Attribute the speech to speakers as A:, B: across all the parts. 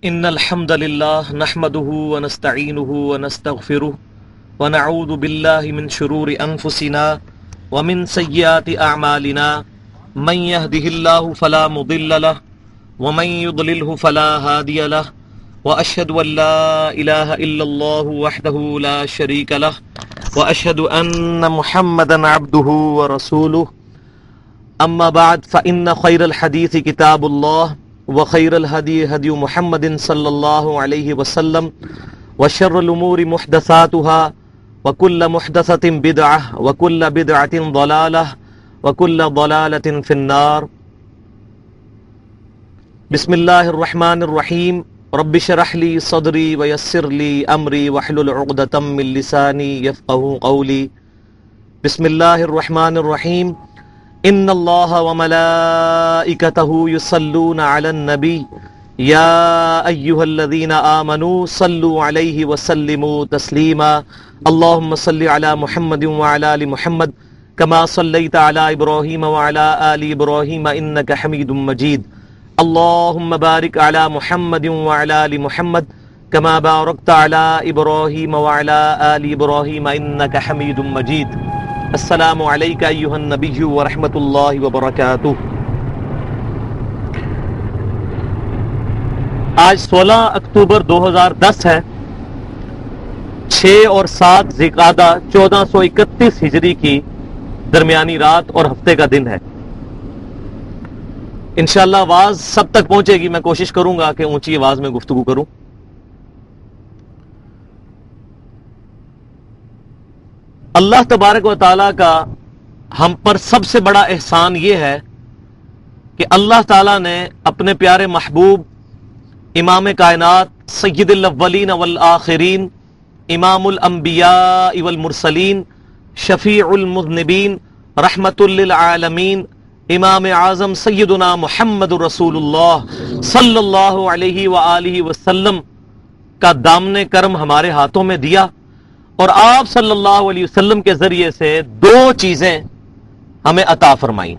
A: ان الحمد لله نحمده ونستعينه ونستغفره ونعوذ بالله من شرور انفسنا ومن سيئات اعمالنا من يهده الله فلا مضل له ومن يضلله فلا هادي له واشهد ان لا اله الا الله وحده لا شريك له واشهد ان محمدا عبده ورسوله اما بعد فان خير الحديث كتاب الله وخير الهدي هدي محمد صلى الله عليه وسلم وشر الأمور محدثاتها وكل محدثة بدعة وكل بدعة ضلالة وكل ضلالة في النار. بسم الله الرحمن الرحيم. رب اشرح لي صدري ويسر لي أمري واحلل عقدة من لساني يفقهوا قولي. بسم الله الرحمن الرحيم. ان اللہ وملائکتہ یصلون علی النبی یا ایہا الذین آمنوا صلوا علیہ وسلموا تسلیما. اللہم صل علی محمد وعلی آل محمد کما صلیت علی ابراہیم وعلی آل ابراہیم انک حمید مجید. اللہم بارک علی محمد وعلی آل محمد کما بارکت علی ابراہیم وعلی آل ابراہیم انک حمید مجید. السلام علیکم ایھا النبی ورحمۃ اللہ وبرکاتہ. آج 16 اکتوبر 2010 ہے. 6 اور 7 ذی-القعدہ 1431 ہجری کی درمیانی رات اور ہفتے کا دن ہے. انشاءاللہ آواز سب تک پہنچے گی. میں کوشش کروں گا کہ اونچی آواز میں گفتگو کروں. اللہ تبارک و تعالیٰ کا ہم پر سب سے بڑا احسان یہ ہے کہ اللہ تعالیٰ نے اپنے پیارے محبوب امام کائنات سید الاولین والآخرین امام الانبیاء والمرسلین شفیع المذنبین رحمت للعالمین امام اعظم سیدنا محمد رسول اللہ صلی اللہ علیہ وآلہ وسلم کا دامن کرم ہمارے ہاتھوں میں دیا، اور آپ صلی اللہ علیہ وسلم کے ذریعے سے 2 چیزیں ہمیں عطا فرمائیں.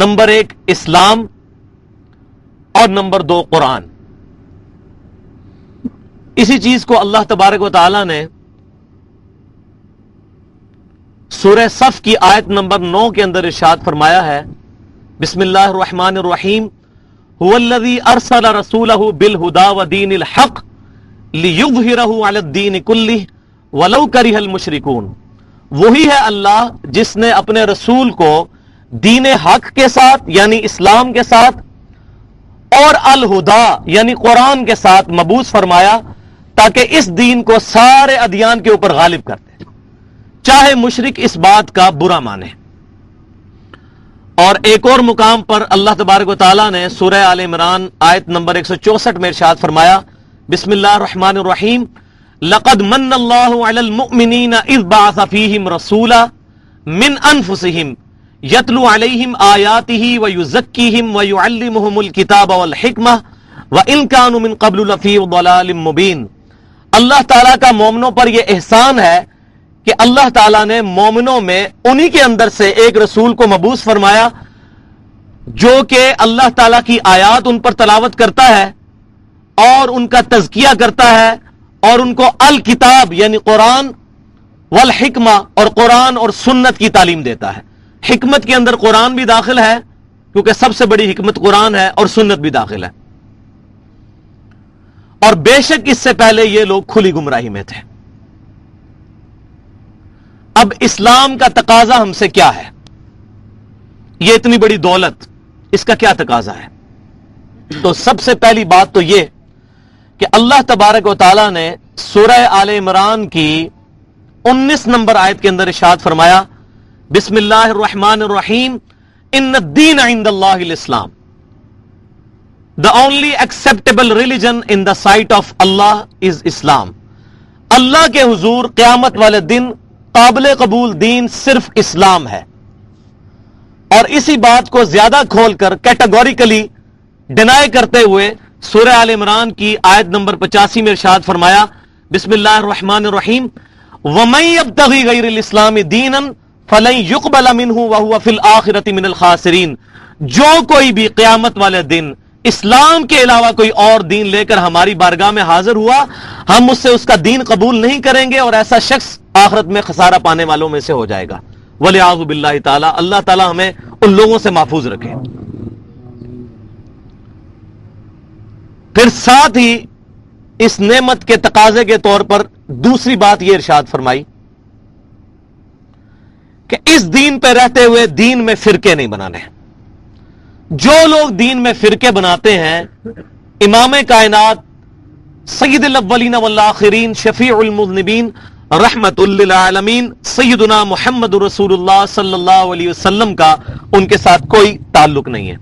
A: نمبر 1 اسلام اور نمبر 2 قرآن. اسی چیز کو اللہ تبارک و تعالی نے سورہ صف کی آیت نمبر 9 کے اندر ارشاد فرمایا ہے. بسم اللہ الرحمن الرحیم. هو الذی ارسل رسولہ بالہدی ودین الحق لیظہرہ علی الدین کلہ وَلَوْ كَرِهَ الْمُشْرِكُونَ. وہی ہے اللہ جس نے اپنے رسول کو دین حق کے ساتھ یعنی اسلام کے ساتھ اور الہدا یعنی قرآن کے ساتھ مبعوث فرمایا تاکہ اس دین کو سارے ادیان کے اوپر غالب کر دے، چاہے مشرک اس بات کا برا مانے. اور ایک اور مقام پر اللہ تبارک و تعالیٰ نے سورہ آل عمران آیت نمبر 164 میں ارشاد فرمایا. بسم اللہ الرحمن الرحیم. لقد من اللہ علی المؤمنین اذ بعث فیہم رسولا من انفسہم یتلو علیہم آیاتہ ویزکیہم ویعلمہم الکتاب والحکمہ وان کانوا من قبل لفی ضلال مبین. اللہ تعالیٰ کا مومنوں پر یہ احسان ہے کہ اللہ تعالیٰ نے مومنوں میں انہی کے اندر سے ایک رسول کو مبعوث فرمایا جو کہ اللہ تعالیٰ کی آیات ان پر تلاوت کرتا ہے اور ان کا تزکیہ کرتا ہے اور ان کو الکتاب یعنی قرآن والحکمہ اور قرآن اور سنت کی تعلیم دیتا ہے. حکمت کے اندر قرآن بھی داخل ہے کیونکہ سب سے بڑی حکمت قرآن ہے، اور سنت بھی داخل ہے. اور بے شک اس سے پہلے یہ لوگ کھلی گمراہی میں تھے. اب اسلام کا تقاضا ہم سے کیا ہے؟ یہ اتنی بڑی دولت، اس کا کیا تقاضا ہے؟ تو سب سے پہلی بات تو یہ کہ اللہ تبارک و تعالیٰ نے سورہ آل عمران کی 19 نمبر آیت کے اندر ارشاد فرمایا. بسم اللہ الرحمن الرحیم. ان الدین عند اللہ الاسلام. The only acceptable religion in the sight of Allah is Islam. اللہ کے حضور قیامت والے دن قابل قبول دین صرف اسلام ہے. اور اسی بات کو زیادہ کھول کر کیٹیگوریکلی ڈینائی کرتے ہوئے سورہ آل عمران کی آیت نمبر 85 میں ارشاد فرمایا. بسم اللہ الرحمن الرحیم. وَمَن يَبْتَغِي غَيْرَ الْإِسْلَامِ دِينًا فَلَن يُقْبَلَ مِنْهُ وَهُوَ فِي الْآخِرَةِ مِنَ الْخَاسِرِينَ. جو کوئی بھی قیامت والے دن اسلام کے علاوہ کوئی اور دین لے کر ہماری بارگاہ میں حاضر ہوا، ہم اس سے اس کا دین قبول نہیں کریں گے، اور ایسا شخص آخرت میں خسارہ پانے والوں میں سے ہو جائے گا۔ وَلِعَاذُ بِاللَّهِ تعالی، اللہ تعالی ہمیں ان لوگوں سے محفوظ رکھے۔ پھر ساتھ ہی اس نعمت کے تقاضے کے طور پر دوسری بات یہ ارشاد فرمائی کہ اس دین پہ رہتے ہوئے دین میں فرقے نہیں بنانے۔ جو لوگ دین میں فرقے بناتے ہیں، امام کائنات سید الاولین والآخرین شفیع المذنبین رحمت للعالمین سیدنا محمد رسول اللہ صلی اللہ علیہ وسلم کا ان کے ساتھ کوئی تعلق نہیں ہے۔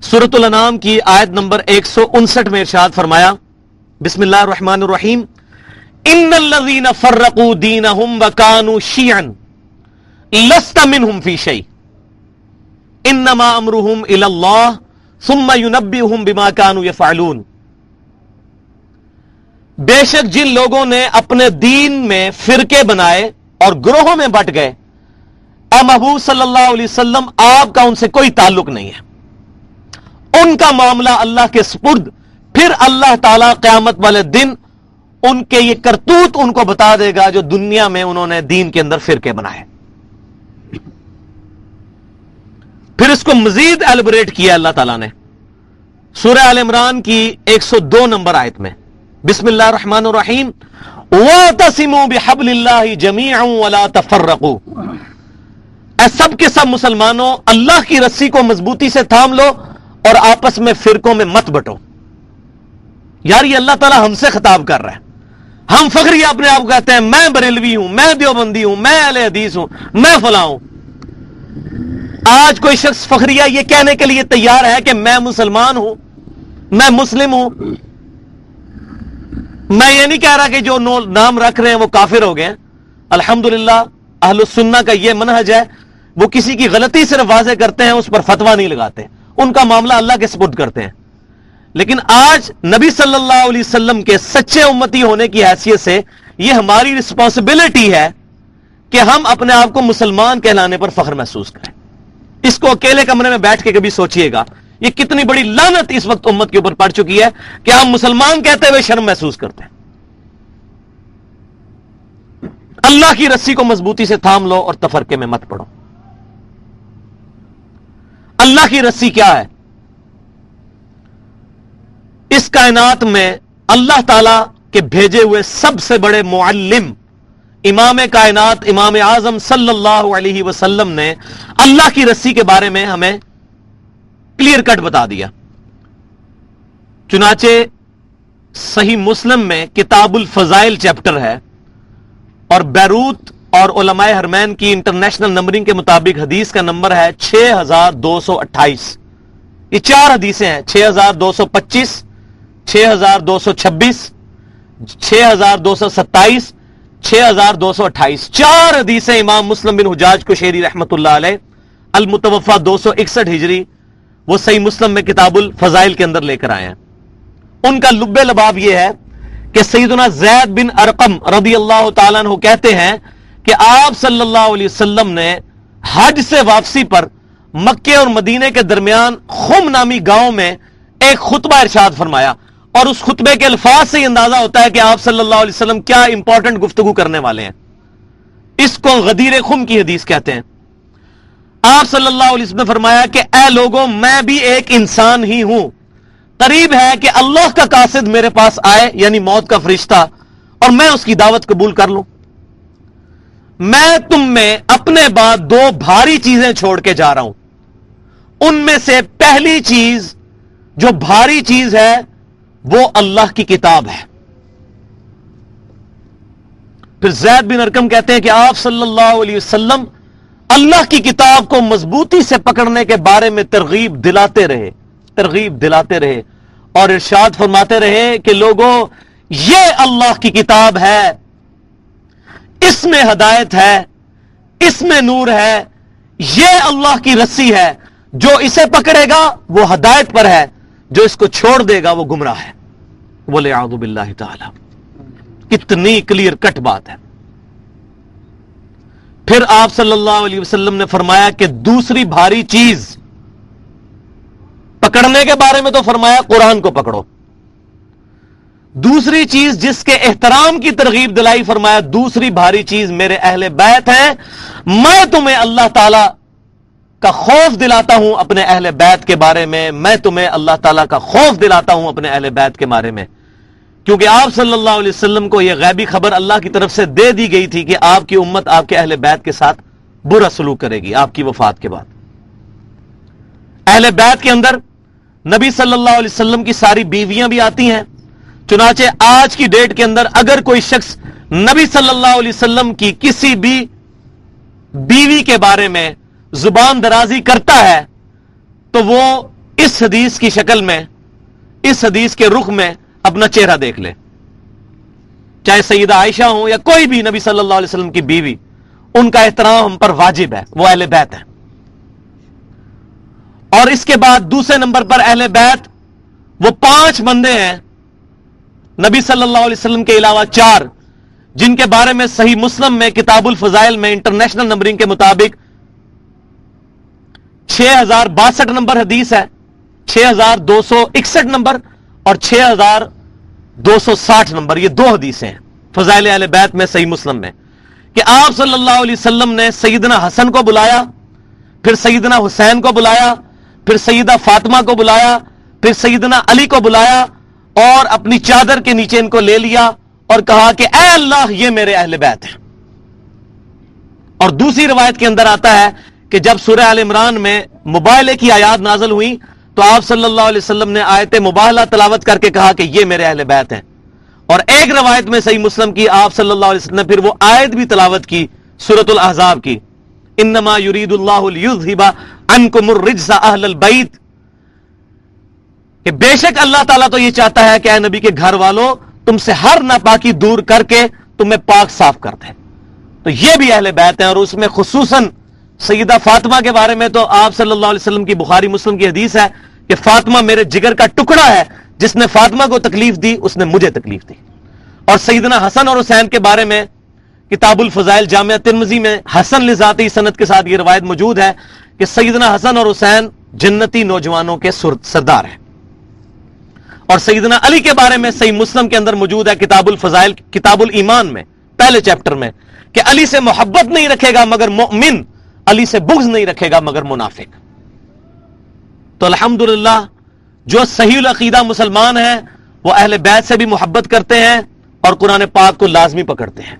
A: سورۃ الانعام کی آیت نمبر 159 میں ارشاد فرمایا، بسم اللہ الرحمن الرحیم، ان الذین فرقوا دینہم وکانوا شیعا لست منہم فی شیء انما امرہم الی اللہ ثم ینبئہم بما کانوا یفعلون۔ بے شک جن لوگوں نے اپنے دین میں فرقے بنائے اور گروہوں میں بٹ گئے، اے محبوب صلی اللہ علیہ وسلم آپ کا ان سے کوئی تعلق نہیں ہے، ان کا معاملہ اللہ کے سپرد، پھر اللہ تعالیٰ قیامت والے دن ان کے یہ کرتوت ان کو بتا دے گا جو دنیا میں انہوں نے دین کے اندر فرقے بنائے۔ پھر اس کو مزید ایلیبریٹ کیا اللہ تعالیٰ نے سورہ آل عمران کی 102 نمبر آیت میں، بسم اللہ الرحمن الرحیم، وَاعْتَصِمُوا بِحَبْلِ اللَّهِ جَمِيعًا وَلَا تَفَرَّقُوا۔ اے سب کے سب مسلمانوں، اللہ کی رسی کو مضبوطی سے تھام لو اور آپس میں فرقوں میں مت بٹو۔ یار یہ اللہ تعالیٰ ہم سے خطاب کر رہا ہے۔ ہم فخریہ اپنے آپ کو کہتے ہیں میں بریلوی ہوں، میں دیوبندی ہوں، میں اہل حدیث ہوں، میں فلاں ہوں۔ آج کوئی شخص فخریہ یہ کہنے کے لیے تیار ہے کہ میں مسلمان ہوں، میں مسلم ہوں۔ میں یہ نہیں کہہ رہا کہ جو نام رکھ رہے ہیں وہ کافر ہو گئے ہیں۔ الحمدللہ اہل السنہ کا یہ منہج ہے، وہ کسی کی غلطی صرف واضح کرتے ہیں، اس پر فتویٰ نہیں لگاتے، ان کا معاملہ اللہ کے سپرد کرتے ہیں۔ لیکن آج نبی صلی اللہ علیہ وسلم کے سچے امتی ہونے کی حیثیت سے یہ ہماری رسپانسبلٹی ہے کہ ہم اپنے آپ کو مسلمان کہلانے پر فخر محسوس کریں۔ اس کو اکیلے کمرے میں بیٹھ کے کبھی سوچئے گا، یہ کتنی بڑی لعنت اس وقت امت کے اوپر پڑ چکی ہے کہ ہم مسلمان کہتے ہوئے شرم محسوس کرتے ہیں۔ اللہ کی رسی کو مضبوطی سے تھام لو اور تفرقے میں مت پڑو۔ اللہ کی رسی کیا ہے؟ اس کائنات میں اللہ تعالی کے بھیجے ہوئے سب سے بڑے معلم امام کائنات امام اعظم صلی اللہ علیہ وسلم نے اللہ کی رسی کے بارے میں ہمیں کلیئر کٹ بتا دیا۔ چنانچہ صحیح مسلم میں کتاب الفضائل چیپٹر ہے، اور بیروت اور علماء حرمین کی انٹرنیشنل نمبرنگ کے مطابق حدیث کا نمبر ہے 6228۔ یہ چار حدیثیں ہیں، 6225، 6226، 6227، 6228۔ چار حدیثیں امام مسلم بن حجاج قشیری رحمت اللہ علیہ المتوفى 261 ہجری وہ صحیح مسلم میں کتاب الفضائل کے اندر لے کر آئے ہیں۔ ان کا لب لباب یہ ہے کہ سیدنا زید بن ارقم رضی اللہ تعالیٰ عنہ کہتے ہیں کہ آپ صلی اللہ علیہ وسلم نے حج سے واپسی پر مکے اور مدینے کے درمیان خم نامی گاؤں میں ایک خطبہ ارشاد فرمایا، اور اس خطبے کے الفاظ سے ہی اندازہ ہوتا ہے کہ آپ صلی اللہ علیہ وسلم کیا امپورٹنٹ گفتگو کرنے والے ہیں۔ اس کو غدیر خم کی حدیث کہتے ہیں۔ آپ صلی اللہ علیہ وسلم نے فرمایا کہ اے لوگوں، میں بھی ایک انسان ہی ہوں، قریب ہے کہ اللہ کا قاصد میرے پاس آئے، یعنی موت کا فرشتہ، اور میں اس کی دعوت قبول کر لوں۔ میں تم میں اپنے بعد دو بھاری چیزیں چھوڑ کے جا رہا ہوں، ان میں سے پہلی چیز جو بھاری چیز ہے وہ اللہ کی کتاب ہے۔ پھر زید بن ارقم کہتے ہیں کہ آپ صلی اللہ علیہ وسلم اللہ کی کتاب کو مضبوطی سے پکڑنے کے بارے میں ترغیب دلاتے رہے اور ارشاد فرماتے رہے کہ لوگوں، یہ اللہ کی کتاب ہے، اس میں ہدایت ہے، اس میں نور ہے، یہ اللہ کی رسی ہے، جو اسے پکڑے گا وہ ہدایت پر ہے، جو اس کو چھوڑ دے گا وہ گمراہ ہے۔ وَلِعَاذُ بِاللَّهِ تَعَالَى۔ کتنی کلیئر کٹ بات ہے۔ پھر آپ صلی اللہ علیہ وسلم نے فرمایا کہ دوسری بھاری چیز پکڑنے کے بارے میں تو فرمایا قرآن کو پکڑو. دوسری چیز جس کے احترام کی ترغیب دلائی، فرمایا دوسری بھاری چیز میرے اہل بیت ہیں، میں تمہیں اللہ تعالی کا خوف دلاتا ہوں اپنے اہل بیت کے بارے میں تمہیں اللہ تعالیٰ کا خوف دلاتا ہوں اپنے اہل بیت کے بارے میں. کیونکہ آپ صلی اللہ علیہ وسلم کو یہ غیبی خبر اللہ کی طرف سے دے دی گئی تھی کہ آپ کی امت آپ کے اہل بیت کے ساتھ برا سلوک کرے گی آپ کی وفات کے بعد. اہل بیت کے اندر نبی صلی اللہ علیہ وسلم کی ساری بیویاں بھی آتی ہیں. چنانچہ آج کی ڈیٹ کے اندر اگر کوئی شخص نبی صلی اللہ علیہ وسلم کی کسی بھی بیوی کے بارے میں زبان درازی کرتا ہے تو وہ اس حدیث کی شکل میں، اس حدیث کے رخ میں اپنا چہرہ دیکھ لے. چاہے سیدہ عائشہ ہوں یا کوئی بھی نبی صلی اللہ علیہ وسلم کی بیوی، ان کا احترام ہم پر واجب ہے، وہ اہل بیت ہیں. اور اس کے بعد دوسرے نمبر پر اہل بیت وہ 5 بندے ہیں نبی صلی اللہ علیہ وسلم کے علاوہ 4 جن کے بارے میں صحیح مسلم میں کتاب الفضائل میں انٹرنیشنل نمبرنگ کے مطابق 6062 نمبر حدیث ہے، 6261 نمبر اور 6260 نمبر. یہ 2 حدیثیں ہیں فضائل اہل بیت میں صحیح مسلم میں کہ آپ صلی اللہ علیہ وسلم نے سیدنا حسن کو بلایا، پھر سیدنا حسین کو بلایا، پھر سیدہ فاطمہ کو بلایا، پھر سیدنا علی کو بلایا اور اپنی چادر کے نیچے ان کو لے لیا اور کہا کہ اے اللہ یہ میرے اہل بیت ہیں. اور دوسری روایت کے اندر آتا ہے کہ جب سورہ آل عمران میں مباہلے کی آیات نازل ہوئی تو آپ صلی اللہ علیہ وسلم نے آیت مباہلہ تلاوت کر کے کہا کہ یہ میرے اہل بیت ہیں. اور ایک روایت میں صحیح مسلم کی آپ صلی اللہ علیہ وسلم نے پھر وہ آیت بھی تلاوت کی سورۃ الاحزاب کی، انما یرید اللہ لیذھب عنکم الرجس اہل البیت، کہ بے شک اللہ تعالیٰ تو یہ چاہتا ہے کہ اے نبی کے گھر والوں تم سے ہر ناپاکی دور کر کے تمہیں پاک صاف کر دے. تو یہ بھی اہل بیت ہیں. اور اس میں خصوصاً سیدہ فاطمہ کے بارے میں تو آپ صلی اللہ علیہ وسلم کی بخاری مسلم کی حدیث ہے کہ فاطمہ میرے جگر کا ٹکڑا ہے، جس نے فاطمہ کو تکلیف دی اس نے مجھے تکلیف دی. اور سیدنا حسن اور حسین کے بارے میں کتاب الفضائل جامعہ ترمذی میں حسن لذاتی سند کے ساتھ یہ روایت موجود ہے کہ سیدنا حسن اور حسین جنتی نوجوانوں کے سردار ہیں. اور سیدنا علی کے بارے میں صحیح مسلم کے اندر موجود ہے کتاب الفضائل کتاب الایمان میں پہلے چیپٹر میں کہ علی سے محبت نہیں رکھے گا مگر مؤمن، علی سے بغض نہیں رکھے گا مگر منافق. تو الحمدللہ جو صحیح العقیدہ مسلمان ہیں وہ اہل بیت سے بھی محبت کرتے ہیں اور قرآن پاک کو لازمی پکڑتے ہیں.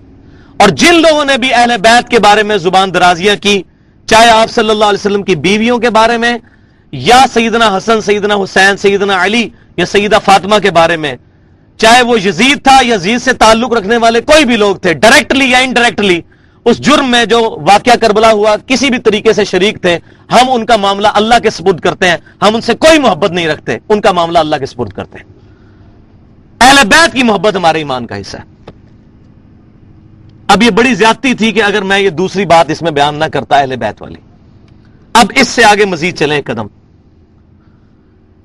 A: اور جن لوگوں نے بھی اہل بیت کے بارے میں زبان درازیاں کی، چاہے آپ صلی اللہ علیہ وسلم کی بیویوں کے بارے میں یا سیدنا حسن، سیدنا حسین، سیدنا علی یا سیدہ فاطمہ کے بارے میں، چاہے وہ یزید تھا، یزید سے تعلق رکھنے والے کوئی بھی لوگ تھے، ڈائریکٹلی یا انڈائریکٹلی اس جرم میں جو واقعہ کربلا ہوا کسی بھی طریقے سے شریک تھے، ہم ان کا معاملہ اللہ کے سپرد کرتے ہیں. ہم ان سے کوئی محبت نہیں رکھتے، ان کا معاملہ اللہ کے سپرد کرتے ہیں. اہل بیت کی محبت ہمارے ایمان کا حصہ ہے. اب یہ بڑی زیادتی تھی کہ اگر میں یہ دوسری بات اس میں بیان نہ کرتا اہل بیت والی. اب اس سے آگے مزید چلیں قدم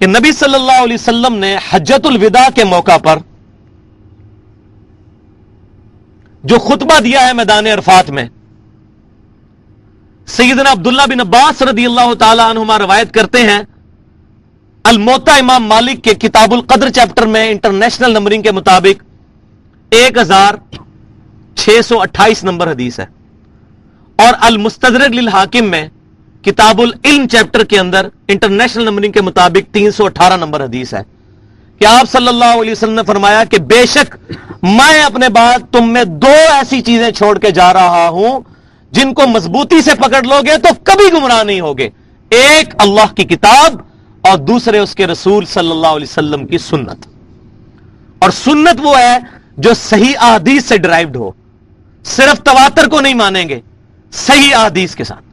A: کہ نبی صلی اللہ علیہ وسلم نے حجۃ الوداع کے موقع پر جو خطبہ دیا ہے میدان عرفات میں، سیدنا عبداللہ بن عباس رضی اللہ تعالی عنہما روایت کرتے ہیں، الموطا امام مالک کے کتاب القدر چیپٹر میں انٹرنیشنل نمبرنگ کے مطابق 1628 نمبر حدیث ہے. اور المستدرک للحاکم میں کتاب العلم چیپٹر کے اندر انٹرنیشنل نمبرنگ کے مطابق 318 نمبر حدیث ہے کہ آپ صلی اللہ علیہ وسلم نے فرمایا کہ بے شک میں اپنے بعد تم میں 2 ایسی چیزیں چھوڑ کے جا رہا ہوں جن کو مضبوطی سے پکڑ لو گے تو کبھی گمراہ نہیں ہوگے. ایک اللہ کی کتاب اور دوسرے اس کے رسول صلی اللہ علیہ وسلم کی سنت. اور سنت وہ ہے جو صحیح احادیث سے ڈرائیوڈ ہو، صرف تواتر کو نہیں مانیں گے، صحیح احادیث کے ساتھ.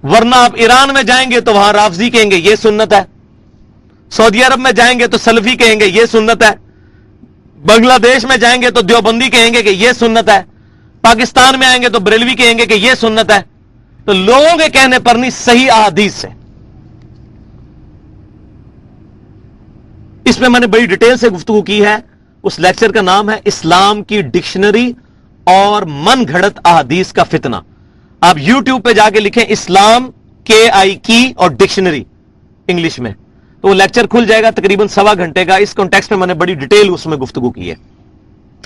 A: ورنہ آپ ایران میں جائیں گے تو وہاں رافضی کہیں گے یہ سنت ہے، سعودی عرب میں جائیں گے تو سلفی کہیں گے یہ سنت ہے، بنگلہ دیش میں جائیں گے تو دیوبندی کہیں گے کہ یہ سنت ہے، پاکستان میں آئیں گے تو بریلوی کہیں گے کہ یہ سنت ہے. تو لوگوں کے کہنے پر نہیں، صحیح احادیث سے. اس میں نے بڑی ڈیٹیل سے گفتگو کی ہے. اس لیکچر کا نام ہے اسلام کی ڈکشنری اور من گھڑت احادیث کا فتنہ. آپ یوٹیوب پہ جا کے لکھیں اسلام KI کی اور ڈکشنری انگلش میں، تو وہ لیکچر کھل جائے گا تقریباً 1.25 گھنٹے کا. اس کانٹیکسٹ میں میں نے بڑی ڈیٹیل اس میں گفتگو کی ہے,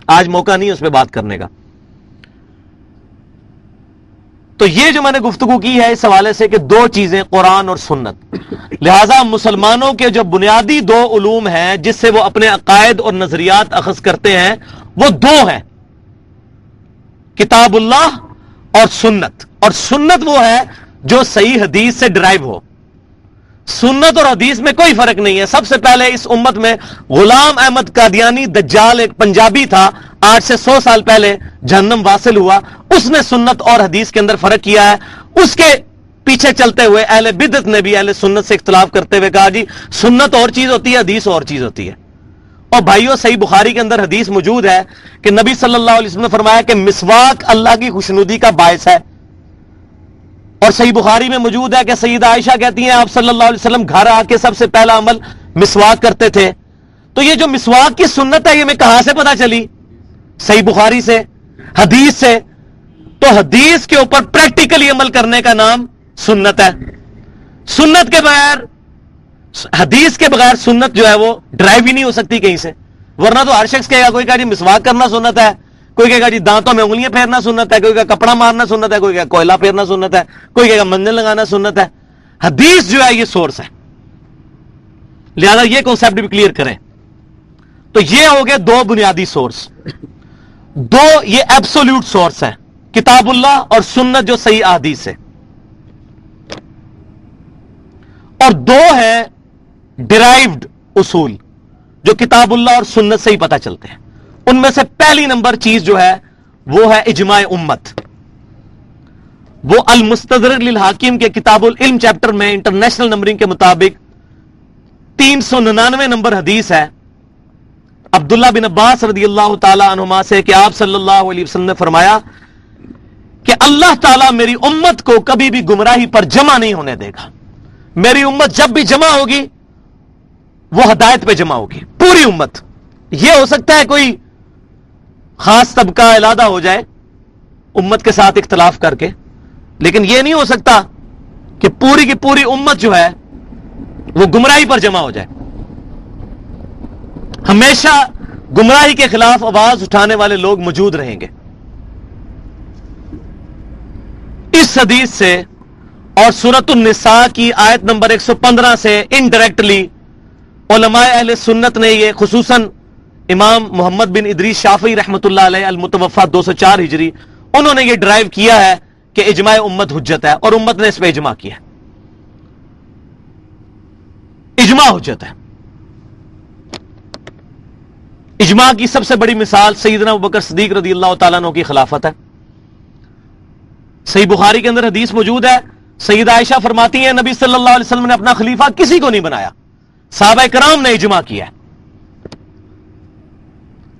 A: آج موقع نہیں اس پہ بات کرنے کا. تو یہ جو میں نے گفتگو کی ہے اس حوالے سے کہ 2 چیزیں قرآن اور سنت, لہذا مسلمانوں کے جو بنیادی 2 علوم ہیں جس سے وہ اپنے عقائد اور نظریات اخذ کرتے ہیں وہ 2 ہیں, کتاب اللہ اور سنت. اور سنت وہ ہے جو صحیح حدیث سے ڈرائیو ہو. سنت اور حدیث میں کوئی فرق نہیں ہے. سب سے پہلے اس امت میں غلام احمد قادیانی دجال ایک پنجابی تھا, 8 سے 100 سال پہلے جہنم واصل ہوا, اس نے سنت اور حدیث کے اندر فرق کیا ہے. اس کے پیچھے چلتے ہوئے اہل بدعت نے بھی اہل سنت سے اختلاف کرتے ہوئے کہا جی سنت اور چیز ہوتی ہے, حدیث اور چیز ہوتی ہے. اور بھائیو صحیح بخاری کے اندر حدیث موجود ہے کہ نبی صلی اللہ علیہ وسلم نے فرمایا کہ مسواک اللہ کی خوشنودی کا باعث ہے. اور صحیح بخاری میں موجود ہے کہ سیدہ عائشہ کہتی ہیں آپ صلی اللہ علیہ وسلم گھر آ کے سب سے پہلا عمل مسواک کرتے تھے. تو یہ جو مسواک کی سنت ہے یہ میں کہاں سے پتہ چلی؟ صحیح بخاری سے, حدیث سے. تو حدیث کے اوپر پریکٹیکلی عمل کرنے کا نام سنت ہے. سنت کے بغیر, حدیث کے بغیر سنت جو ہے وہ ڈرائیو ہی نہیں ہو سکتی کہیں سے. ورنہ تو ہر شخص کہے گا, کوئی کہا جی مسواک کرنا سنت ہے, کوئی کہے گا جی دانتوں میں انگلیاں پھیرنا سنت ہے, کوئی کہے گا کپڑا مارنا سنت ہے, کوئی کہے گا کوئلہ پھیرنا سنت ہے, کوئی کہے گا منجن لگانا سنت ہے. حدیث جو ہے یہ سورس ہے, لہذا یہ کانسیپٹ بھی کلیئر کریں. تو یہ ہو گئے 2 بنیادی سورس, 2 یہ ایبسولوٹ سورس ہیں, کتاب اللہ اور سنت جو صحیح احادیث ہے, اور 2 ہیں ڈرائیوڈ اصول جو کتاب اللہ اور سنت سے ہی پتہ چلتے ہیں. ان میں سے پہلی نمبر چیز جو ہے وہ ہے اجماع امت. وہ المستدرک للحاکم کے کتاب العلم چیپٹر میں انٹرنیشنل نمبرنگ کے مطابق 399 نمبر حدیث ہے عبداللہ بن عباس رضی اللہ تعالی عنہما سے کہ آپ صلی اللہ علیہ وسلم نے فرمایا کہ اللہ تعالیٰ میری امت کو کبھی بھی گمراہی پر جمع نہیں ہونے دے گا. میری امت جب بھی جمع ہوگی وہ ہدایت پہ جمع ہوگی, پوری امت. یہ ہو سکتا ہے کوئی خاص طبقہ علیحدہ ہو جائے امت کے ساتھ اختلاف کر کے, لیکن یہ نہیں ہو سکتا کہ پوری کی پوری امت جو ہے وہ گمراہی پر جمع ہو جائے. ہمیشہ گمراہی کے خلاف آواز اٹھانے والے لوگ موجود رہیں گے. اس حدیث سے اور سورۃ النساء کی آیت نمبر 115 سے انڈائریکٹلی علماء اہل سنت نے یہ, خصوصاً امام محمد بن ادریس شافعی رحمۃ اللہ علیہ المتوفی 204 ہجری, انہوں نے یہ ڈرائیو کیا ہے کہ اجماع امت حجت ہے, اور امت نے اس پہ اجماع کیا ہے. اجماع حجت ہے. اجماع کی سب سے بڑی مثال سیدنا ابوبکر صدیق رضی اللہ تعالیٰ عنہ کی خلافت ہے. صحیح بخاری کے اندر حدیث موجود ہے, سیدہ عائشہ فرماتی ہیں نبی صلی اللہ علیہ وسلم نے اپنا خلیفہ کسی کو نہیں بنایا, صحابہ کرام نے اجماع کیا ہے.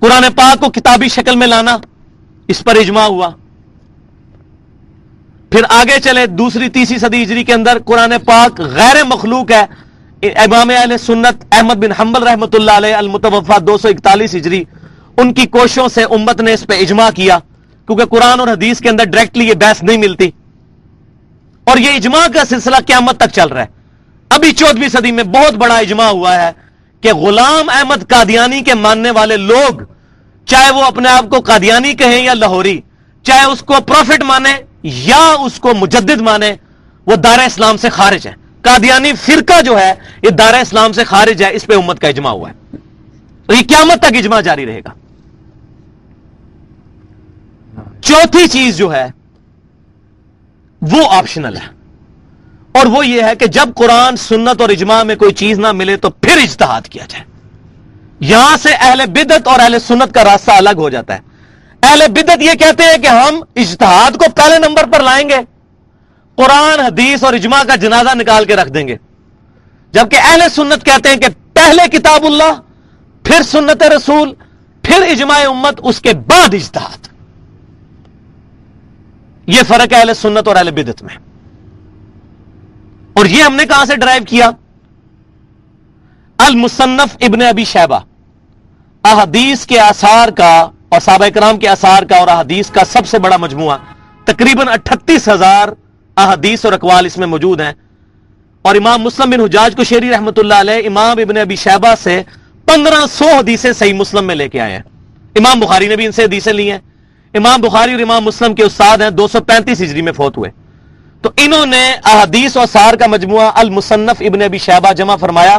A: قرآن پاک کو کتابی شکل میں لانا, اس پر اجماع ہوا. پھر آگے چلے 2ری-3ری صدی ہجری کے اندر قرآن پاک غیر مخلوق ہے. امام اہل سنت احمد بن حنبل رحمۃ اللہ علیہ المتوفی 241 ہجری, ان کی کوششوں سے امت نے اس پہ اجماع کیا, کیونکہ قرآن اور حدیث کے اندر ڈائریکٹلی یہ بحث نہیں ملتی. اور یہ اجماع کا سلسلہ قیامت تک چل رہا ہے. ابھی 14ویں صدی میں بہت بڑا اجماع ہوا ہے کہ غلام احمد قادیانی کے ماننے والے لوگ, چاہے وہ اپنے آپ کو قادیانی کہیں یا لاہوری, چاہے اس کو پروفٹ مانے یا اس کو مجدد مانے, وہ دار اسلام سے خارج ہے. قادیانی فرقہ جو ہے یہ دار اسلام سے خارج ہے. اس پہ امت کا اجماع ہوا ہے, اور یہ قیامت تک اجماع جاری رہے گا. چوتھی چیز جو ہے وہ آپشنل ہے, اور وہ یہ ہے کہ جب قرآن سنت اور اجماع میں کوئی چیز نہ ملے تو پھر اجتہاد کیا جائے. یہاں سے اہل بدعت اور اہل سنت کا راستہ الگ ہو جاتا ہے. اہل بدعت یہ کہتے ہیں کہ ہم اجتہاد کو پہلے نمبر پر لائیں گے, قرآن حدیث اور اجماع کا جنازہ نکال کے رکھ دیں گے, جبکہ اہل سنت کہتے ہیں کہ پہلے کتاب اللہ, پھر سنت رسول, پھر اجماع امت, اس کے بعد اجتہاد. یہ فرق ہے اہل سنت اور اہل بدعت میں. اور یہ ہم نے کہاں سے ڈرائیو کیا؟ المصنف ابن ابی شیبہ, احادیث کے آثار کا اور صحابہ کرام کے آثار کا اور احادیث کا سب سے بڑا مجموعہ, تقریباً 38,000 احادیث اور اقوال اس میں موجود ہیں. اور امام مسلم بن حجاج کو شیری رحمۃ اللہ علیہ امام ابن ابی شیبہ سے 1500 حدیثیں صحیح مسلم میں لے کے آئے ہیں. امام بخاری نے بھی ان سے حدیثیں لی ہیں. امام بخاری اور امام مسلم کے استاد ہیں, 235 ہجری میں فوت ہوئے. تو انہوں نے احادیث و آثار کا مجموعہ المصنف ابن ابی شیبہ جمع فرمایا,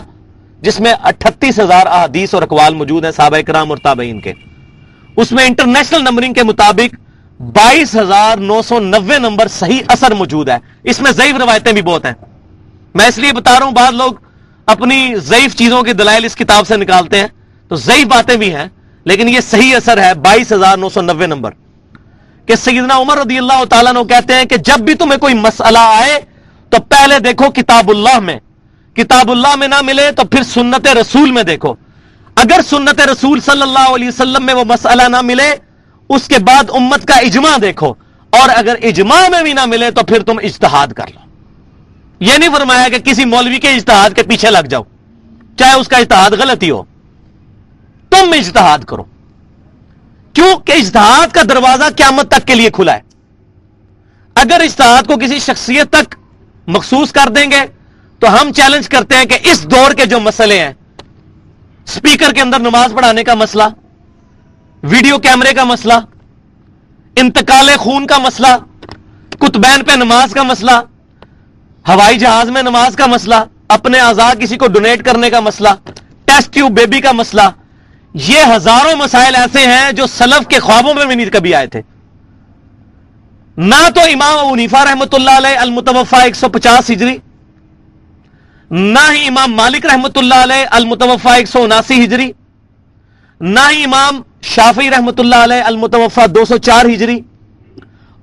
A: جس میں 38,000 احادیث اور اقوال موجود ہیں صحابہ کرام اور تابعین کے. اس میں انٹرنیشنل نمبرنگ کے مطابق 22,990 نمبر صحیح اثر موجود ہے. اس میں ضعیف روایتیں بھی بہت ہیں. میں اس لیے بتا رہا ہوں, بعض لوگ اپنی ضعیف چیزوں کے دلائل اس کتاب سے نکالتے ہیں, تو ضعیف باتیں بھی ہیں, لیکن یہ صحیح اثر ہے 22,990 نمبر. کہ سیدنا عمر رضی اللہ تعالیٰ عنہ کہتے ہیں کہ جب بھی تمہیں کوئی مسئلہ آئے تو پہلے دیکھو کتاب اللہ میں, کتاب اللہ میں نہ ملے تو پھر سنت رسول میں دیکھو. اگر سنت رسول صلی اللہ علیہ وسلم میں وہ مسئلہ نہ ملے, اس کے بعد امت کا اجماع دیکھو, اور اگر اجماع میں بھی نہ ملے تو پھر تم اجتہاد کر لو. یہ نہیں فرمایا کہ کسی مولوی کے اجتہاد کے پیچھے لگ جاؤ, چاہے اس کا اجتہاد غلط ہی ہو, تم اجتہاد کرو. کیونکہ اجتہاد کا دروازہ قیامت تک کے لیے کھلا ہے. اگر اجتہاد کو کسی شخصیت تک مخصوص کر دیں گے تو ہم چیلنج کرتے ہیں کہ اس دور کے جو مسئلے ہیں, سپیکر کے اندر نماز پڑھانے کا مسئلہ, ویڈیو کیمرے کا مسئلہ, انتقال خون کا مسئلہ, کتبین پہ نماز کا مسئلہ, ہوائی جہاز میں نماز کا مسئلہ, اپنے اعضاء کسی کو ڈونیٹ کرنے کا مسئلہ, ٹیسٹ ٹیوب بیبی کا مسئلہ, یہ ہزاروں مسائل ایسے ہیں جو سلف کے خوابوں میں بھی نہیں کبھی آئے تھے. نہ تو امام ابو حنیفہ رحمۃ اللہ علیہ المتوفا 150 ہجری, نہ ہی امام مالک رحمۃ اللہ علیہ المتوفا 179 ہجری, نہ ہی امام شافعی رحمۃ اللہ علیہ المتوفا 204 ہجری,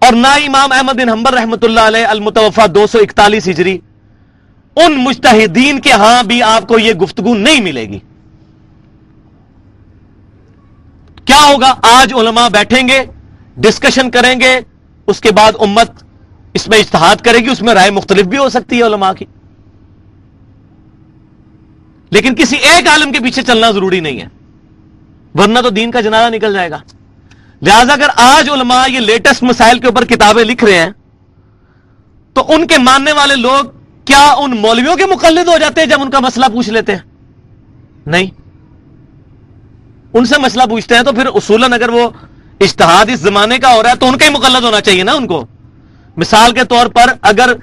A: اور نہ ہی امام احمد بن حنبل رحمۃ اللہ علیہ المتوفا 241 ہجری. ان مجتہدین کے ہاں بھی آپ کو یہ گفتگو نہیں ملے گی. کیا ہوگا؟ آج علماء بیٹھیں گے, ڈسکشن کریں گے, اس کے بعد امت اس میں اجتہاد کرے گی. اس میں رائے مختلف بھی ہو سکتی ہے علماء کی, لیکن کسی ایک عالم کے پیچھے چلنا ضروری نہیں ہے, ورنہ تو دین کا جنازہ نکل جائے گا. لہذا اگر آج علماء یہ لیٹسٹ مسائل کے اوپر کتابیں لکھ رہے ہیں تو ان کے ماننے والے لوگ کیا ان مولویوں کے مقلد ہو جاتے ہیں جب ان کا مسئلہ پوچھ لیتے ہیں؟ نہیں. ان سے مسئلہ پوچھتے ہیں تو پھر اصولاً اگر وہ اجتہاد اس زمانے کا ہو رہا ہے تو ان کا ہی مقلد ہونا چاہیے نا ان کو. مثال کے طور پر اگر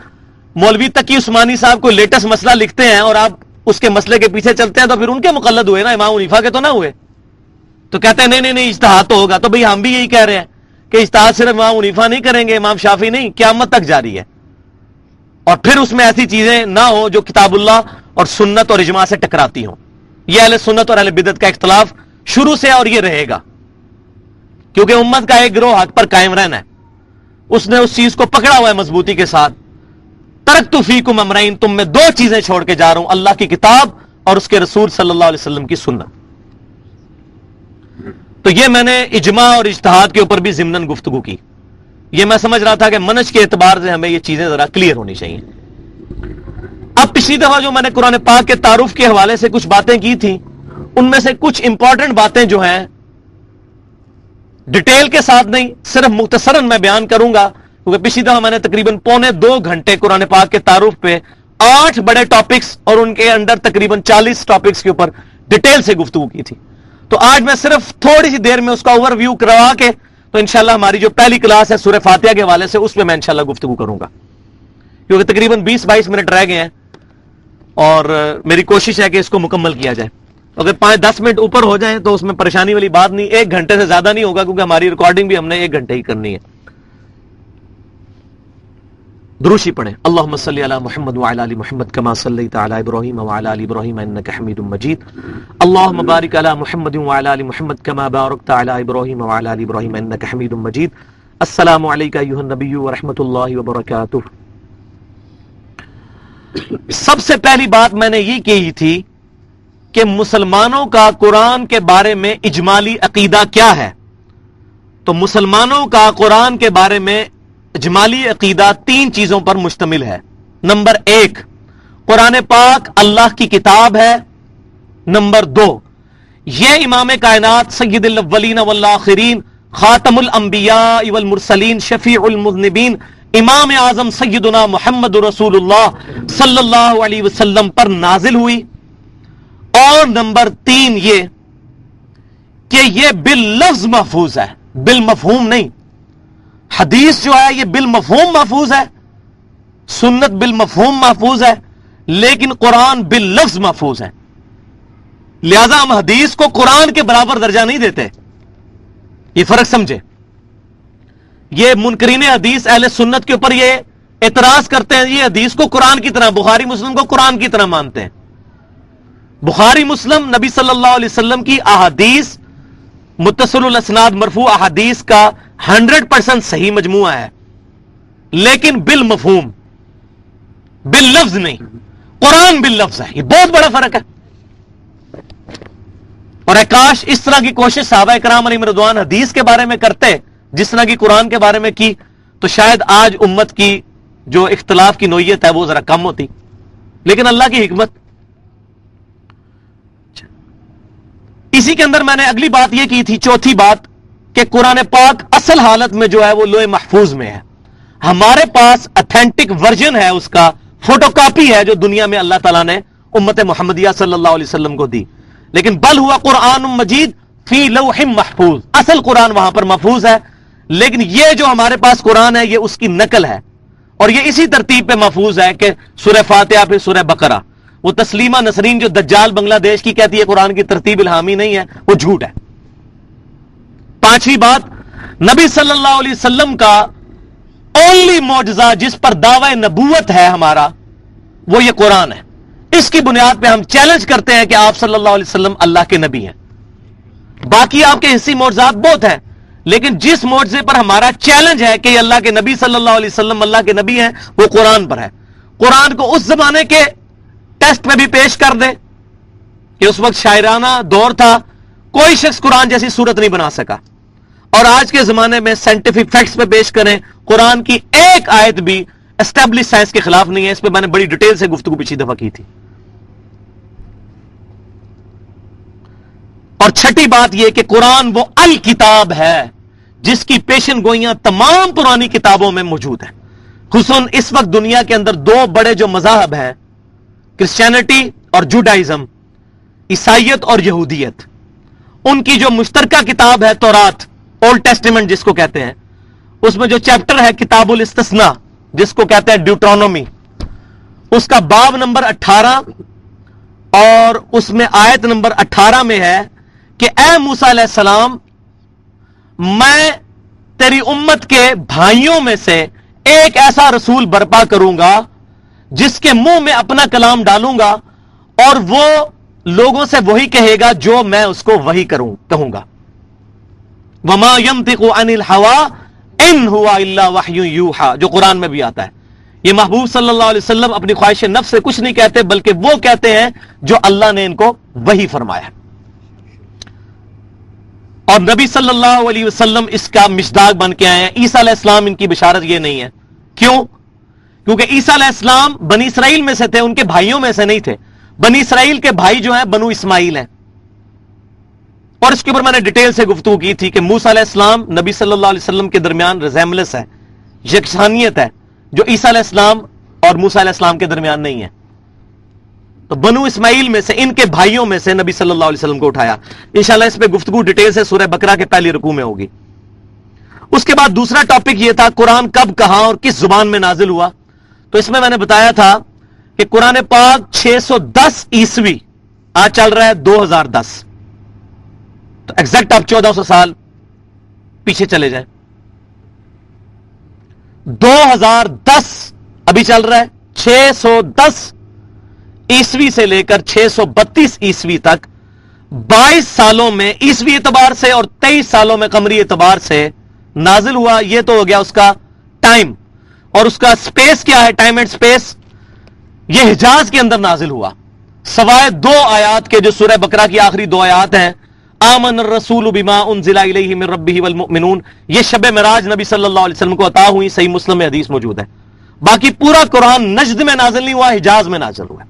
A: مولوی تقی عثمانی صاحب کوئی لیٹسٹ مسئلہ لکھتے ہیں اور آپ اس کے مسئلے کے پیچھے چلتے ہیں تو پھر ان کے مقلد ہوئے نا, امام حنیفہ کے تو نہ ہوئے. تو کہتے ہیں نہیں اجتہاد تو ہوگا. تو بھئی ہم بھی یہی کہہ رہے ہیں کہ اجتہاد صرف امام حنیفہ نہیں کریں گے, امام شافعی نہیں, قیامت تک جاری ہے. اور پھر اس میں ایسی چیزیں نہ ہو جو کتاب اللہ اور سنت اور اجماع سے ٹکراتی ہوں. یہ اہل سنت اور اہل بدعت کا اختلاف شروع سے اور یہ رہے گا, کیونکہ امت کا ایک گروہ حق پر قائم رہنا ہے. اس نے اس چیز کو پکڑا ہوا ہے مضبوطی کے ساتھ. ترکت فیکم امرین, تم میں دو چیزیں چھوڑ کے جا رہا ہوں, اللہ کی کتاب اور اس کے رسول صلی اللہ علیہ وسلم کی سنت. تو یہ میں نے اجماع اور اجتہاد کے اوپر بھی ضمناً گفتگو کی. یہ میں سمجھ رہا تھا کہ منہج کے اعتبار سے ہمیں یہ چیزیں ذرا کلیئر ہونی چاہیے. اب پچھلی دفعہ جو میں نے قرآن پاک کے تعارف کے حوالے سے کچھ باتیں کی تھیں, ان میں سے کچھ امپورٹنٹ باتیں جو ہیں ڈیٹیل کے ساتھ نہیں, صرف مختصراً میں بیان کروں گا, کیونکہ پچھلی دفعہ میں نے تقریباً 1.25 گھنٹے قرآن پاک کے تعارف پہ 8 بڑے ٹاپکس اور ان کے اندر تقریباً 40 ٹاپکس کے اوپر ڈیٹیل سے گفتگو کی تھی. تو آج میں صرف تھوڑی سی دیر میں اس کا اوور ویو کروا کے, تو انشاءاللہ ہماری جو پہلی کلاس ہے سورہ فاتحہ کے حوالے سے, اس میں انشاءاللہ گفتگو کروں گا, کیونکہ تقریباً 20-22 منٹ رہ گئے ہیں اور میری کوشش ہے کہ اس کو مکمل کیا جائے. اگر 5-10 منٹ اوپر ہو جائیں تو اس میں پریشانی والی بات نہیں, 1 گھنٹے سے زیادہ نہیں ہوگا, کیونکہ ہماری ریکارڈنگ بھی ہم نے 1 گھنٹے ہی کرنی ہے. دروشی پڑھیں. اللہم صلی علی محمد وعلی آل محمد کما صلیت علی ابراہیم وعلی آل ابراہیم انک حمید مجید. اللہم بارک علی محمد وعلی آل محمد کما بارکت علی ابراہیم وعلی آل ابراہیم انک حمید مجید. السلام علیکم ایھا النبی ورحمۃ اللہ وبرکاتہ. سب سے پہلی بات میں نے یہ کہی تھی کہ مسلمانوں کا قرآن کے بارے میں اجمالی عقیدہ کیا ہے. تو مسلمانوں کا قرآن کے بارے میں اجمالی عقیدہ 3 چیزوں پر مشتمل ہے. نمبر 1, قرآن پاک اللہ کی کتاب ہے. نمبر 2, یہ امام کائنات سید الاولین والآخرین خاتم الانبیاء والمرسلین شفیع المذنبین امام اعظم سیدنا محمد رسول اللہ صلی اللہ علیہ وسلم پر نازل ہوئی، اور نمبر 3 یہ کہ یہ باللفظ محفوظ ہے، بالمفہوم نہیں۔ حدیث جو ہے یہ بالمفہوم محفوظ ہے، سنت بالمفہوم محفوظ ہے، لیکن قرآن باللفظ محفوظ ہے۔ لہذا ہم حدیث کو قرآن کے برابر درجہ نہیں دیتے، یہ فرق سمجھے۔ یہ منکرین حدیث اہل سنت کے اوپر یہ اعتراض کرتے ہیں، یہ حدیث کو قرآن کی طرح، بخاری مسلم کو قرآن کی طرح مانتے ہیں۔ بخاری مسلم نبی صلی اللہ علیہ وسلم کی احادیث، متصل الاسناد مرفوع احادیث کا 100% صحیح مجموعہ ہے، لیکن بالمفہوم، باللفظ نہیں۔ قرآن باللفظ ہے، یہ بہت بڑا فرق ہے۔ اور کاش اس طرح کی کوشش صحابہ کرام علیہم رضوان حدیث کے بارے میں کرتے جس طرح کی قرآن کے بارے میں کی، تو شاید آج امت کی جو اختلاف کی نوعیت ہے وہ ذرا کم ہوتی، لیکن اللہ کی حکمت۔ اسی کے اندر میں نے اگلی بات یہ کی تھی، چوتھی بات، کہ قرآن پاک اصل حالت میں جو ہے وہ لوح محفوظ میں ہے، ہمارے پاس اتھینٹک ورژن ہے، اس کا فوٹو کاپی ہے جو دنیا میں اللہ تعالیٰ نے امت محمدیہ صلی اللہ علیہ وسلم کو دی، لیکن بل ہوا قرآن مجید فی لوح محفوظ، اصل قرآن وہاں پر محفوظ ہے، لیکن یہ جو ہمارے پاس قرآن ہے یہ اس کی نقل ہے، اور یہ اسی ترتیب پہ محفوظ ہے کہ سورہ فاتحہ پھر سورہ بقرہ۔ وہ تسلیمہ نسرین جو دجال بنگلہ دیش کی کہتی ہے قرآن کی ترتیب الہامی نہیں ہے، وہ جھوٹ ہے۔ پانچویں بات، نبی صلی اللہ علیہ وسلم کا اونلی معجزہ جس پر دعوی نبوت ہے ہمارا، وہ یہ قرآن ہے۔ اس کی بنیاد پہ ہم چیلنج کرتے ہیں کہ آپ صلی اللہ علیہ وسلم اللہ کے نبی ہیں۔ باقی آپ کے حصی معجزات بہت ہیں، لیکن جس معجزے پر ہمارا چیلنج ہے کہ یہ اللہ کے نبی صلی اللہ علیہ وسلم اللہ کے نبی ہیں، وہ قرآن پر ہے۔ قرآن کو اس زمانے کے ٹیسٹ میں بھی پیش کر دیں کہ اس وقت شاعرانہ دور تھا، کوئی شخص قرآن جیسی صورت نہیں بنا سکا، اور آج کے زمانے میں سائنٹیفک فیکٹس پہ پیش کریں، قرآن کی ایک آیت بھی اسٹیبلش سائنس کے خلاف نہیں ہے۔ اس پہ میں نے بڑی ڈیٹیل سے گفتگو پچھلی دفعہ کی تھی۔ اور چھٹی بات یہ کہ قرآن وہ الکتاب ہے جس کی پیشن گوئیاں تمام پرانی کتابوں میں موجود ہیں۔ خصوصاً اس وقت دنیا کے اندر دو بڑے جو مذاہب ہیں، کرسچینٹی اور جوڈائزم، عیسائیت اور یہودیت، ان کی جو مشترکہ کتاب ہے تورات، اولڈ ٹیسٹیمنٹ جس کو کہتے ہیں، اس میں جو چیپٹر ہے کتاب الاستثناء جس کو کہتے ہیں ڈیوٹرونومی، اس کا باب نمبر 18 اور اس میں آیت نمبر 18 میں ہے کہ اے موسیٰ علیہ السلام، میں تیری امت کے بھائیوں میں سے ایک ایسا رسول برپا کروں گا جس کے منہ میں اپنا کلام ڈالوں گا، اور وہ لوگوں سے وہی کہے گا جو میں اس کو وہی کہوں گا۔ وما ينطق عن الهوى ان هو الا وحی یوحى، جو قرآن میں بھی آتا ہے۔ یہ محبوب صلی اللہ علیہ وسلم اپنی خواہش نفس سے کچھ نہیں کہتے، بلکہ وہ کہتے ہیں جو اللہ نے ان کو وحی فرمایا۔ اور نبی صلی اللہ علیہ وسلم اس کا مصداق بن کے آئے ہیں۔ عیسیٰ علیہ السلام ان کی بشارت یہ نہیں ہے۔ کیوں؟ کیونکہ عیسیٰ علیہ السلام بنی اسرائیل میں سے تھے، ان کے بھائیوں میں سے نہیں تھے۔ بنی اسرائیل کے بھائی جو ہیں بنو اسماعیل ہیں، اور اس کے اوپر میں نے ڈیٹیل سے گفتگو کی تھی کہ موسیٰ علیہ السلام نبی صلی اللہ علیہ وسلم کے درمیان ریزیمبلنس ہے، یکسانیت ہے، جو عیسیٰ علیہ السلام اور موسیٰ علیہ السلام کے درمیان نہیں ہے۔ تو بنو اسماعیل میں سے، ان کے بھائیوں میں سے نبی صلی اللہ علیہ وسلم کو اٹھایا۔ انشاءاللہ اس پہ گفتگو ڈیٹیل سے سورہ بقرہ کے پہلی رکوع میں ہوگی۔ اس کے بعد دوسرا ٹاپک یہ تھا قرآن کب، کہاں اور کس زبان میں نازل ہوا۔ تو اس میں نے بتایا تھا کہ قرآن پاک 610 عیسوی، آج چل رہا ہے 2010، تو ایگزیکٹ آپ 1400 سال پیچھے چلے جائیں۔ 2010 ابھی چل رہا ہے، 610 عیسوی سے لے کر 632 عیسوی تک 22 سالوں میں عیسوی اعتبار سے اور 23 سالوں میں قمری اعتبار سے نازل ہوا۔ یہ تو ہو گیا اس کا ٹائم، اور اس کا سپیس کیا ہے، ٹائم اینڈ سپیس۔ یہ حجاز کے اندر نازل ہوا، سوائے 2 آیات کے جو سورہ بقرہ کی آخری 2 آیات ہیں، آمن الرسول بما انزل الیہ من ربہ والمؤمنون، یہ شب معراج نبی صلی اللہ علیہ وسلم کو عطا ہوئی، صحیح مسلم میں حدیث موجود ہے۔ باقی پورا قرآن نجد میں نازل نہیں ہوا، حجاز میں نازل ہوا۔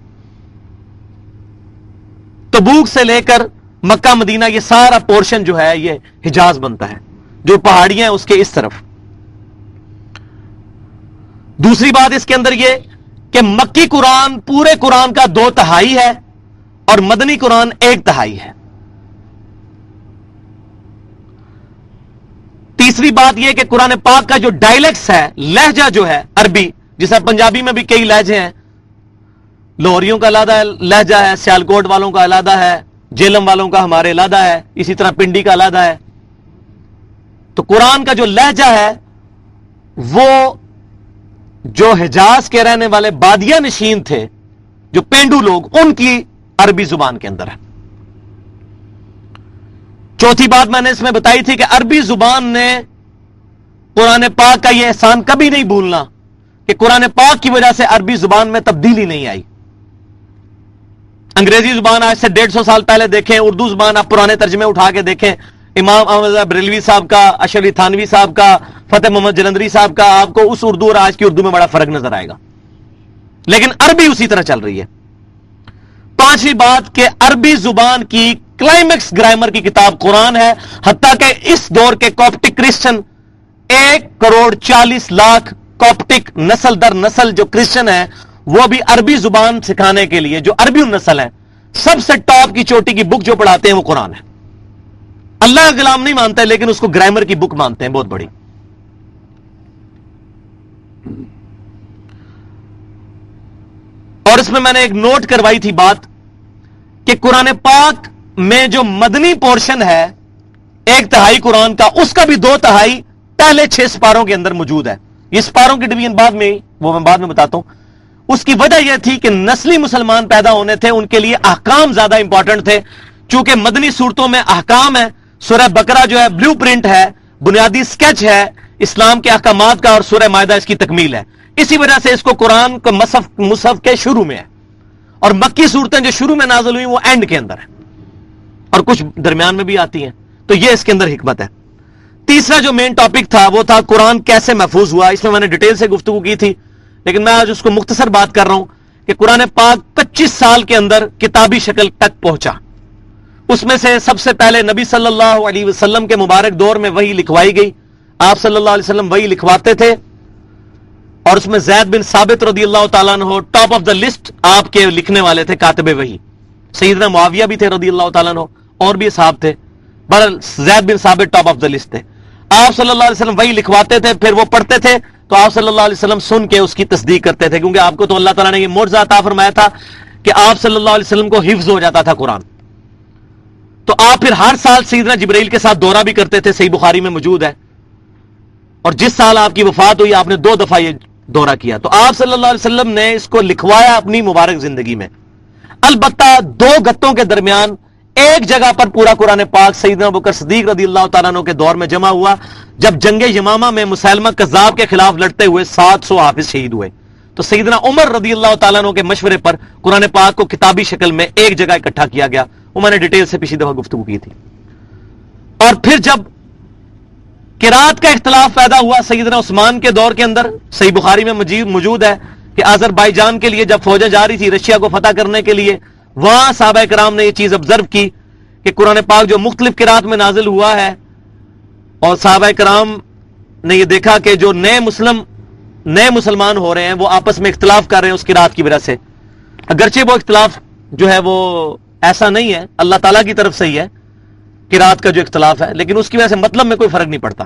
A: تبوک سے لے کر مکہ مدینہ یہ سارا پورشن جو ہے یہ حجاز بنتا ہے، جو پہاڑیاں ہیں اس کے اس طرف۔ دوسری بات اس کے اندر یہ کہ مکی قرآن پورے قرآن کا 2/3 ہے اور مدنی قرآن 1/3 ہے. تیسری بات یہ کہ قرآن پاک کا جو ڈائلیکٹس ہے، لہجہ جو ہے عربی، جیسا پنجابی میں بھی کئی لہجے ہیں، لاہوریوں کا علیحدہ لہجہ ہے، سیالکوٹ والوں کا علیحدہ ہے، جیلم والوں کا ہمارے علیحدہ ہے، اسی طرح پنڈی کا علیحدہ ہے. تو قرآن کا جو لہجہ ہے وہ جو حجاز کے رہنے والے بادیہ نشین تھے، جو پینڈو لوگ، ان کی عربی زبان کے اندر ہے. چوتھی بات میں نے اس میں بتائی تھی کہ عربی زبان نے قرآن پاک کا یہ احسان کبھی نہیں بھولنا کہ قرآن پاک کی وجہ سے عربی زبان میں تبدیلی نہیں آئی. انگریزی زبان آج سے 150 سال پہلے دیکھیں، اردو زبان آپ پرانے ترجمے اٹھا کے دیکھیں، امام احمد بریلوی صاحب کا، اشرف تھانوی صاحب کا، فتح محمد جلندری صاحب کا، آپ کو اس اردو اور آج کی اردو میں بڑا فرق نظر آئے گا، لیکن عربی اسی طرح چل رہی ہے. پانچویں بات کہ عربی زبان کی کلائمیکس گرامر کی کتاب قرآن ہے، حتیٰ کہ اس دور کے کوپٹک کرسچن 1,40,00,000 کوپٹک نسل در نسل جو کرسچن ہیں، وہ بھی عربی زبان سکھانے کے لیے، جو عربی النسل ہیں، سب سے ٹاپ کی چوٹی کی بک جو پڑھاتے ہیں وہ قرآن ہے. اللہ کا کلام نہیں مانتے لیکن اس کو گرامر کی بک مانتے ہیں، بہت بڑی. اور اس میں میں نے ایک نوٹ کروائی تھی بات کہ قرآن پاک میں جو مدنی پورشن ہے 1/3 قرآن کا، اس کا بھی 2/3 پہلے 6 سپاروں کے اندر موجود ہے. یہ سپاروں کی ڈویژن بعد میں، وہ میں بعد میں بتاتا ہوں. اس کی وجہ یہ تھی کہ نسلی مسلمان پیدا ہونے تھے، ان کے لیے احکام زیادہ امپورٹنٹ تھے. چونکہ مدنی صورتوں میں احکام ہے، سورہ بقرہ جو ہے بلیو پرنٹ ہے، بنیادی سکیچ ہے اسلام کے احکامات کا، اور سورہ مائدہ اس کی تکمیل ہے. اسی وجہ سے اس کو قرآن کو مصحف کے شروع میں ہے، اور مکی صورتیں جو شروع میں نازل ہوئی وہ اینڈ کے اندر ہے، اور کچھ درمیان میں بھی آتی ہیں. تو یہ اس کے اندر حکمت ہے. تیسرا جو مین ٹاپک تھا وہ تھا قرآن کیسے محفوظ ہوا. اس میں نے ڈیٹیل سے گفتگو کی تھی، لیکن میں آج اس کو مختصر بات کر رہا ہوں کہ قرآن پاک 25 سال کے اندر کتابی شکل تک پہنچا. اس میں سے سب سے پہلے نبی صلی اللہ علیہ وسلم کے مبارک دور میں وحی لکھوائی گئی. آپ صلی اللہ علیہ وسلم وحی لکھواتے تھے، اور اس میں زید بن ثابت رضی اللہ تعالیٰ عنہ ٹاپ آف دا لسٹ آپ کے لکھنے والے تھے، کاتب وحی. سیدنا معاویہ بھی تھے رضی اللہ تعالیٰ عنہ، اور بھی صحاب تھے، بہرحال زید بن ثابت ٹاپ آف دا لسٹ تھے. آپ صلی اللہ علیہ وسلم وحی لکھواتے تھے، پھر وہ پڑھتے تھے تو آپ صلی اللہ علیہ وسلم سن کے اس کی تصدیق کرتے تھے، کیونکہ آپ کو تو اللہ تعالیٰ نے یہ معجزہ عطا فرمایا تھا کہ آپ صلی اللہ علیہ وسلم کو حفظ ہو جاتا تھا قرآن. تو آپ پھر ہر سال سیدنا جبرائیل کے ساتھ دورہ بھی کرتے تھے، صحیح بخاری میں موجود ہے. اور جس سال آپ کی وفات ہوئی آپ نے 2 دفعہ یہ دورہ کیا. تو آپ صلی اللہ علیہ وسلم نے اس کو لکھوایا اپنی مبارک زندگی میں. البتہ 2 گتوں کے درمیان ایک جگہ پر پورا قرآن پاک سیدنا ابوبکر صدیق رضی اللہ تعالیٰ عنہ کے دور میں جمع ہوا، جب جنگ یمامہ میں مسلمہ کذاب کے خلاف لڑتے ہوئے 700 حافظ شہید ہوئے. تو سیدنا عمر رضی اللہ تعالیٰ عنہ کے مشورے پر قرآن پاک کو کتابی شکل میں ایک جگہ اکٹھا کیا گیا. وہ میں نے ڈیٹیل سے پچھلی دفعہ گفتگو کی تھی. اور پھر جب قرات کا اختلاف پیدا ہوا سیدنا عثمان کے دور کے اندر، صحیح بخاری میں موجود ہے کہ آذربائیجان کے لیے جب فوجیں جا رہی تھی رشیا کو فتح کرنے کے لیے، وہاں صحابہ کرام نے یہ چیز آبزرو کی کہ قرآن پاک جو مختلف قرات میں نازل ہوا ہے، اور صحابہ کرام نے یہ دیکھا کہ جو نئے مسلمان ہو رہے ہیں وہ آپس میں اختلاف کر رہے ہیں اس قرات کی وجہ سے. اگرچہ وہ اختلاف جو ہے وہ ایسا نہیں ہے، اللہ تعالیٰ کی طرف سے ہی ہے قرات کا جو اختلاف ہے، لیکن اس کی وجہ سے مطلب میں کوئی فرق نہیں پڑتا.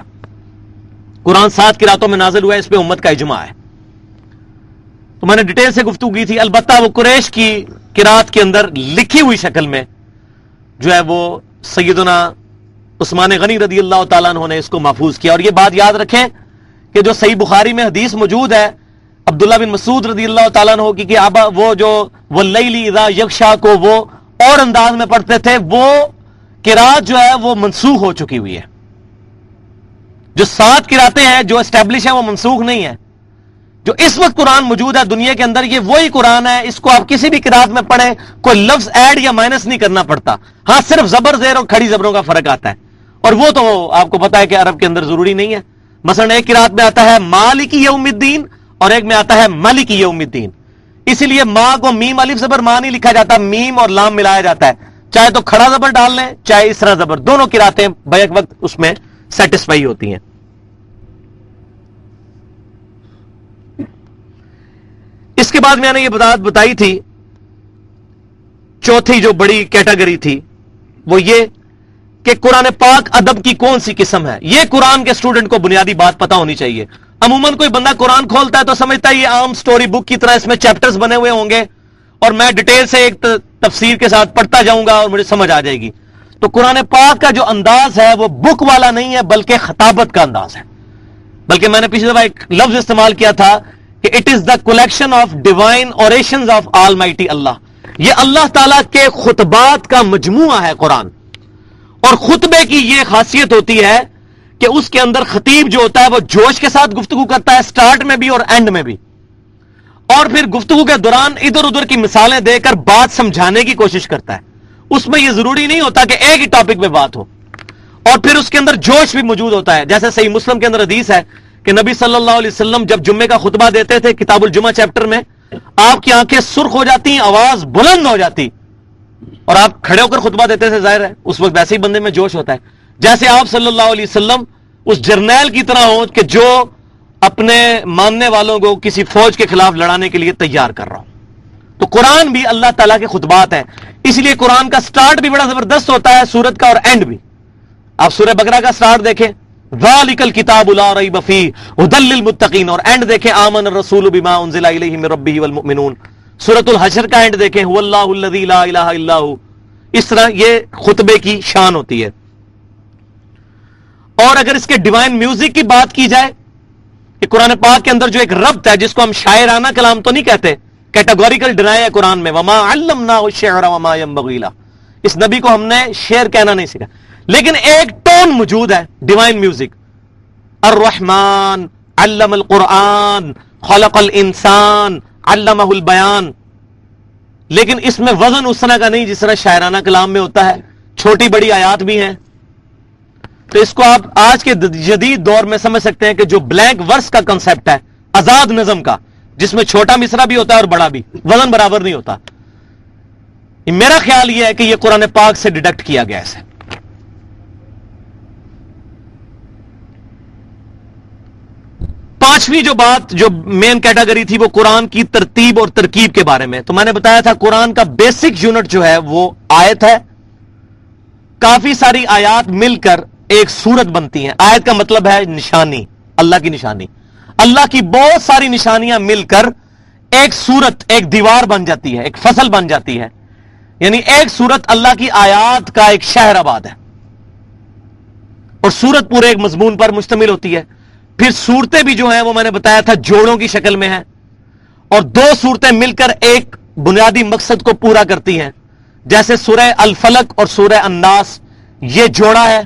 A: قرآن 7 قراتوں میں نازل ہوا ہے، اس پہ امت کا اجماع ہے. تو میں نے ڈیٹیل سے گفتگو کی تھی. البتہ وہ قریش کی قرات کے اندر لکھی ہوئی شکل میں جو ہے وہ سیدنا عثمان غنی رضی اللہ تعالیٰ عنہ نے اس کو محفوظ کیا. اور یہ بات یاد رکھیں کہ جو صحیح بخاری میں حدیث موجود ہے عبداللہ بن مسعود رضی اللہ تعالیٰ عنہ کی کہ ابا وہ جو واللیل اذا یغشا کو وہ اور انداز میں پڑھتے تھے، وہ قرات جو ہے وہ منسوخ ہو چکی ہوئی ہے. جو 7 قراتیں ہیں جو اسٹیبلش ہیں وہ منسوخ نہیں ہے. جو اس وقت قرآن موجود ہے دنیا کے اندر یہ وہی قرآن ہے. اس کو آپ کسی بھی قرات میں پڑھیں، کوئی لفظ ایڈ یا مائنس نہیں کرنا پڑتا. ہاں صرف زبر زیر اور کھڑی زبروں کا فرق آتا ہے، اور وہ تو آپ کو پتا ہے کہ عرب کے اندر ضروری نہیں ہے. مثلا ایک قرات میں آتا ہے مالک یوم الدین اور ایک میں آتا ہے ملک یوم الدین. اسی لیے ماں کو میم الف زبر ماں نہیں لکھا جاتا، میم اور لام ملایا جاتا ہے. چاہے تو کھڑا زبر ڈال لیں چاہے اس طرح زبر، دونوں قراتیں بیک وقت اس میں سیٹسفائی ہوتی ہیں. اس کے بعد میں نے یہ بات بتائی تھی، چوتھی جو بڑی کیٹیگری تھی وہ یہ کہ قرآن پاک ادب کی کون سی قسم ہے. یہ قرآن کے اسٹوڈنٹ کو بنیادی بات پتا ہونی چاہیے. عموماً کوئی بندہ قرآن کھولتا ہے تو سمجھتا ہے یہ عام سٹوری بک کی طرح اس میں چیپٹرز بنے ہوئے ہوں گے اور میں ڈیٹیل سے ایک تفسیر کے ساتھ پڑھتا جاؤں گا اور مجھے سمجھ آ جائے گی. تو قرآن پاک کا جو انداز ہے وہ بک والا نہیں ہے بلکہ خطابت کا انداز ہے. بلکہ میں نے پچھلی دفعہ ایک لفظ استعمال کیا تھا کہ it is the collection of divine orations of almighty اللہ. یہ اللہ تعالیٰ کے خطبات کا مجموعہ ہے قرآن. اور خطبے کی یہ خاصیت ہوتی ہے کہ اس کے اندر خطیب جو ہوتا ہے وہ جوش کے ساتھ گفتگو کرتا ہے، سٹارٹ میں بھی اور اینڈ میں بھی، اور پھر گفتگو کے دوران ادھر ادھر کی مثالیں دے کر بات سمجھانے کی کوشش کرتا ہے. اس میں یہ ضروری نہیں ہوتا کہ ایک ہی ٹاپک پہ بات ہو، اور پھر اس کے اندر جوش بھی موجود ہوتا ہے. جیسے صحیح مسلم کے اندر حدیث ہے کہ نبی صلی اللہ علیہ وسلم جب جمعے کا خطبہ دیتے تھے کتاب الجمعہ چیپٹر میں، آپ کی آنکھیں سرخ ہو جاتی ہیں، آواز بلند ہو جاتی، اور آپ کھڑے ہو کر خطبہ دیتے تھے. ظاہر ہے اس وقت ویسے ہی بندے میں جوش ہوتا ہے، جیسے آپ صلی اللہ علیہ وسلم اس جرنیل کی طرح ہو کہ جو اپنے ماننے والوں کو کسی فوج کے خلاف لڑانے کے لیے تیار کر رہا ہوں. تو قرآن بھی اللہ تعالیٰ کے خطبات ہیں. اس لیے قرآن کا سٹارٹ بھی بڑا زبردست ہوتا ہے سورت کا، اور اینڈ بھی. آپ سورہ بقرہ کا سٹارٹ دیکھیں، ذالک الکتاب لا ریب فیہ ھدی للمتقین، اور اینڈ دیکھیں آمن الرسول بما انزل الیہ من ربہ والمؤمنون. سورۃ الحشر کا اینڈ دیکھیں هو اللہ الذی لا الہ الا ھو. اس طرح یہ خطبے کی شان ہوتی ہے. اور اگر اس کے ڈیوائن میوزک کی بات کی جائے کہ قرآن پاک کے اندر جو ایک ربط ہے جس کو ہم شاعرانہ کلام تو نہیں کہتے، کیٹیگوریکل ڈینائی ہے قرآن میں، وما علمناہ الشعر وما ينبغی لہ. اس نبی کو ہم نے شعر کہنا نہیں سکھا، لیکن ایک ٹون موجود ہے ڈیوائن میوزک. الرحمن علم القرآن خلق الانسان علمہ البیان. لیکن اس میں وزن اس طرح کا نہیں جس طرح شاعرانہ کلام میں ہوتا ہے. چھوٹی بڑی آیات بھی ہیں. تو اس کو آپ آج کے جدید دور میں سمجھ سکتے ہیں کہ جو بلینک ورس کا کنسپٹ ہے، آزاد نظم کا، جس میں چھوٹا مصرع بھی ہوتا ہے اور بڑا بھی، وزن برابر نہیں ہوتا. میرا خیال یہ ہے کہ یہ قرآن پاک سے ڈیڈکٹ کیا گیا ہے. پانچویں جو بات جو مین کیٹیگری تھی وہ قرآن کی ترتیب اور ترکیب کے بارے میں. تو میں نے بتایا تھا قرآن کا بیسک یونٹ جو ہے وہ آیت ہے. کافی ساری آیات مل کر ایک سورت بنتی ہیں. آیت کا مطلب ہے نشانی، اللہ کی نشانی. اللہ کی بہت ساری نشانیاں مل کر ایک سورت، ایک دیوار بن جاتی ہے، ایک فصل بن جاتی ہے. یعنی ایک سورت اللہ کی آیات کا ایک شہر آباد ہے، اور سورت پورے ایک مضمون پر مشتمل ہوتی ہے. پھر صورتیں بھی جو ہیں وہ میں نے بتایا تھا جوڑوں کی شکل میں ہیں، اور دو صورتیں مل کر ایک بنیادی مقصد کو پورا کرتی ہیں. جیسے سورہ الفلق اور سورہ الناس، یہ جوڑا ہے.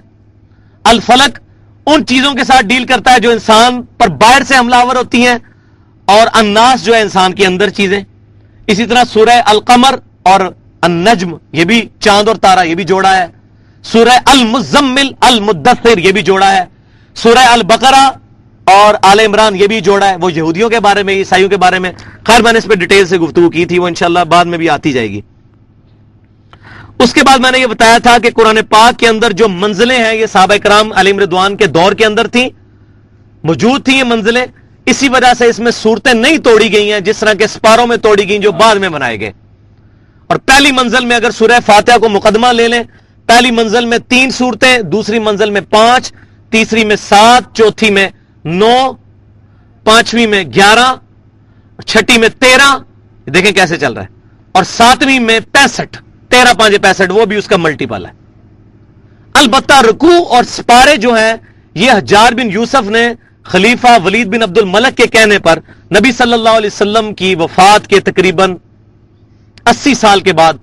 A: الفلق ان چیزوں کے ساتھ ڈیل کرتا ہے جو انسان پر باہر سے حملہ آور ہوتی ہیں، اور الناس جو ہے انسان کے اندر چیزیں. اسی طرح سورہ القمر اور النجم، یہ بھی چاند اور تارا، یہ بھی جوڑا ہے. سورہ المزمل المدثر، یہ بھی جوڑا ہے. سورہ البقرہ اور آل عمران، یہ بھی جوڑا ہے. وہ یہودیوں کے بارے میں، عیسائیوں کے بارے میں، خیر میں نے اس پہ ڈیٹیل سے گفتگو کی تھی، وہ انشاءاللہ بعد میں بھی آتی جائے گی. اس کے بعد میں نے یہ بتایا تھا کہ قرآن پاک کے اندر جو منزلیں ہیں یہ صحابہ کرام علیہم رضوان کے دور کے اندر تھیں، موجود تھیں یہ منزلیں. اسی وجہ سے اس میں صورتیں نہیں توڑی گئی ہیں جس طرح کے سپاروں میں توڑی گئیں جو بعد میں بنائے گئے. اور پہلی منزل میں اگر سورہ فاتحہ کو مقدمہ لے لیں، پہلی منزل میں 3 صورتیں، دوسری منزل میں 5، تیسری میں 7، چوتھی میں 9، پانچویں میں 11، چھٹی میں 13، دیکھیں کیسے چل رہا ہے، اور 7ویں میں 65، 13 5 65، وہ بھی اس کا ملٹیپل ہے. البتہ رکوع اور سپارے جو ہیں یہ حجاج بن یوسف نے خلیفہ ولید بن عبد الملک کے کہنے پر نبی صلی اللہ علیہ وسلم کی وفات کے تقریباً 80 سال کے بعد،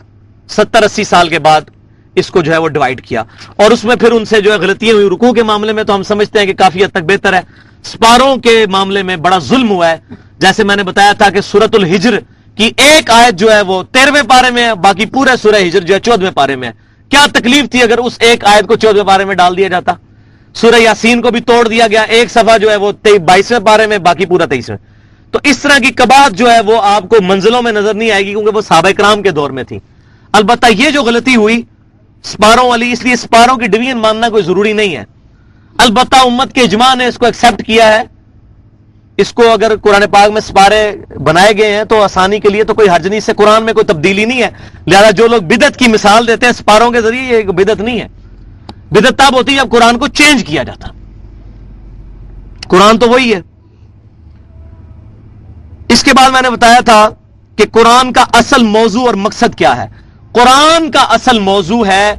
A: 70-80 سال کے بعد اس کو جو ہے وہ ڈیوائیڈ کیا. اور اس میں پھر ان سے جو ہے غلطیاں ہوئی. رکوع کے معاملے میں تو ہم سمجھتے ہیں کہ کافی حد تک بہتر ہے. سپاروں کے معاملے میں بڑا ظلم ہوا ہے. جیسے میں نے بتایا تھا کہ سورۃ الحجر کی ایک آیت جو ہے وہ 13ویں پارے میں ہے، باقی پورا سورہ ہجر جو ہے 14ویں پارے میں ہے. کیا تکلیف تھی اگر اس ایک آیت کو 14ویں پارے میں ڈال دیا جاتا. سورہ یاسین کو بھی توڑ دیا گیا، ایک صفحہ جو ہے وہ 22ویں پارے میں، باقی پورا 23ویں. تو اس طرح کی قباحت جو ہے وہ آپ کو منزلوں میں نظر نہیں آئے گی کیونکہ وہ صحابہ کرام کے دور میں تھی. البتہ یہ جو غلطی ہوئی سپاروں والی، اس لیے سپاروں کی ڈویژن ماننا کوئی ضروری نہیں ہے. البتہ امت کے اجماع نے اس کو ایکسپٹ کیا ہے اس کو اگر قرآن پاک میں سپارے بنائے گئے ہیں تو آسانی کے لیے تو کوئی حرج نہیں، سے قرآن میں کوئی تبدیلی نہیں ہے، لہذا جو لوگ بدعت کی مثال دیتے ہیں سپاروں کے ذریعے، یہ بدعت نہیں ہے۔ بدعت تب ہوتی ہے جب قرآن کو چینج کیا جاتا، قرآن تو وہی ہے۔ اس کے بعد میں نے بتایا تھا کہ قرآن کا اصل موضوع اور مقصد کیا ہے۔ قرآن کا اصل موضوع ہے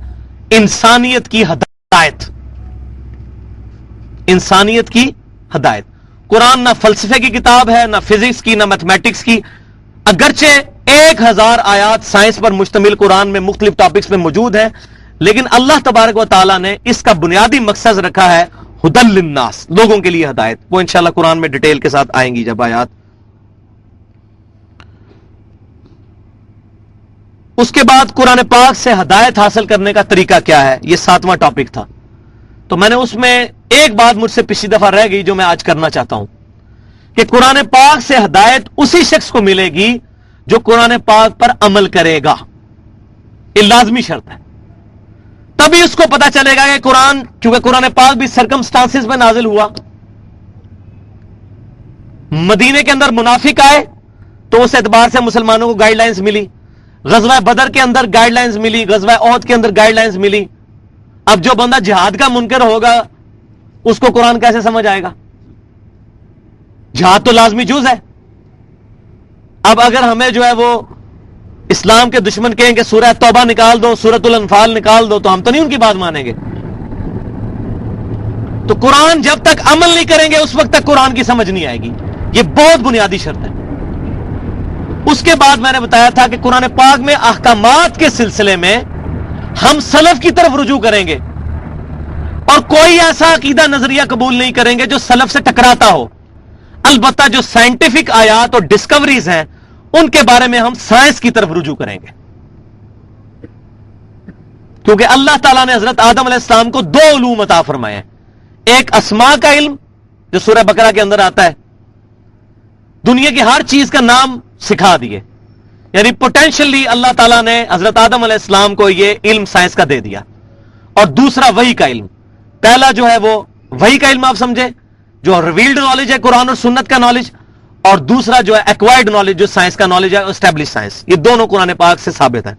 A: انسانیت کی ہدایت، انسانیت کی ہدایت۔ قرآن نہ فلسفے کی کتاب ہے، نہ فزکس کی، نہ میتھمیٹکس کی، اگرچہ 1000 آیات سائنس پر مشتمل قرآن میں مختلف ٹاپکس میں موجود ہیں، لیکن اللہ تبارک و تعالیٰ نے اس کا بنیادی مقصد رکھا ہے ہدی للناس، لوگوں کے لیے ہدایت۔ وہ انشاءاللہ قرآن میں ڈیٹیل کے ساتھ آئیں گی جب آیات۔ اس کے بعد قرآن پاک سے ہدایت حاصل کرنے کا طریقہ کیا ہے، یہ 7واں ٹاپک تھا۔ تو میں نے اس میں ایک بات مجھ سے پچھلی دفعہ رہ گئی جو میں آج کرنا چاہتا ہوں کہ قرآن پاک سے ہدایت اسی شخص کو ملے گی جو قرآن پاک پر عمل کرے گا، یہ لازمی شرط ہے۔ تبھی اس کو پتا چلے گا کہ قرآن، چونکہ قرآن پاک بھی سرکمسٹانسز میں نازل ہوا۔ مدینے کے اندر منافق آئے تو اس اعتبار سے مسلمانوں کو گائیڈ لائنز ملی، غزوہ بدر کے اندر گائیڈ لائنز ملی، غزوہ احد کے اندر گائیڈ لائنز ملی۔ اب جو بندہ جہاد کا منکر ہوگا اس کو قرآن کیسے سمجھ آئے گا؟ جہاد تو لازمی جز ہے۔ اب اگر ہمیں جو ہے وہ اسلام کے دشمن کہیں کہ سورہ توبہ نکال دو، سورۃ الانفال نکال دو، تو ہم تو نہیں ان کی بات مانیں گے۔ تو قرآن جب تک عمل نہیں کریں گے اس وقت تک قرآن کی سمجھ نہیں آئے گی، یہ بہت بنیادی شرط ہے۔ اس کے بعد میں نے بتایا تھا کہ قرآن پاک میں احکامات کے سلسلے میں ہم سلف کی طرف رجوع کریں گے اور کوئی ایسا عقیدہ نظریہ قبول نہیں کریں گے جو سلف سے ٹکراتا ہو۔ البتہ جو سائنٹیفک آیات اور ڈسکوریز ہیں ان کے بارے میں ہم سائنس کی طرف رجوع کریں گے، کیونکہ اللہ تعالیٰ نے حضرت آدم علیہ السلام کو 2 علوم عطا فرمائے ہیں، ایک اسماء کا علم جو سورہ بقرہ کے اندر آتا ہے، دنیا کی ہر چیز کا نام سکھا دیے، یعنی پوٹینشلی اللہ تعالیٰ نے حضرت آدم علیہ السلام کو یہ علم سائنس کا دے دیا۔ اور دوسرا وحی کا علم، پہلا جو ہے وہ وحی کا علم آپ سمجھے جو ریویلڈ نالج ہے قرآن اور سنت کا نالج، اور دوسرا جو ہے ایکوائرڈ نالج جو سائنس کا نالج ہے، اسٹیبلش سائنس، یہ دونوں قرآن پاک سے ثابت ہیں۔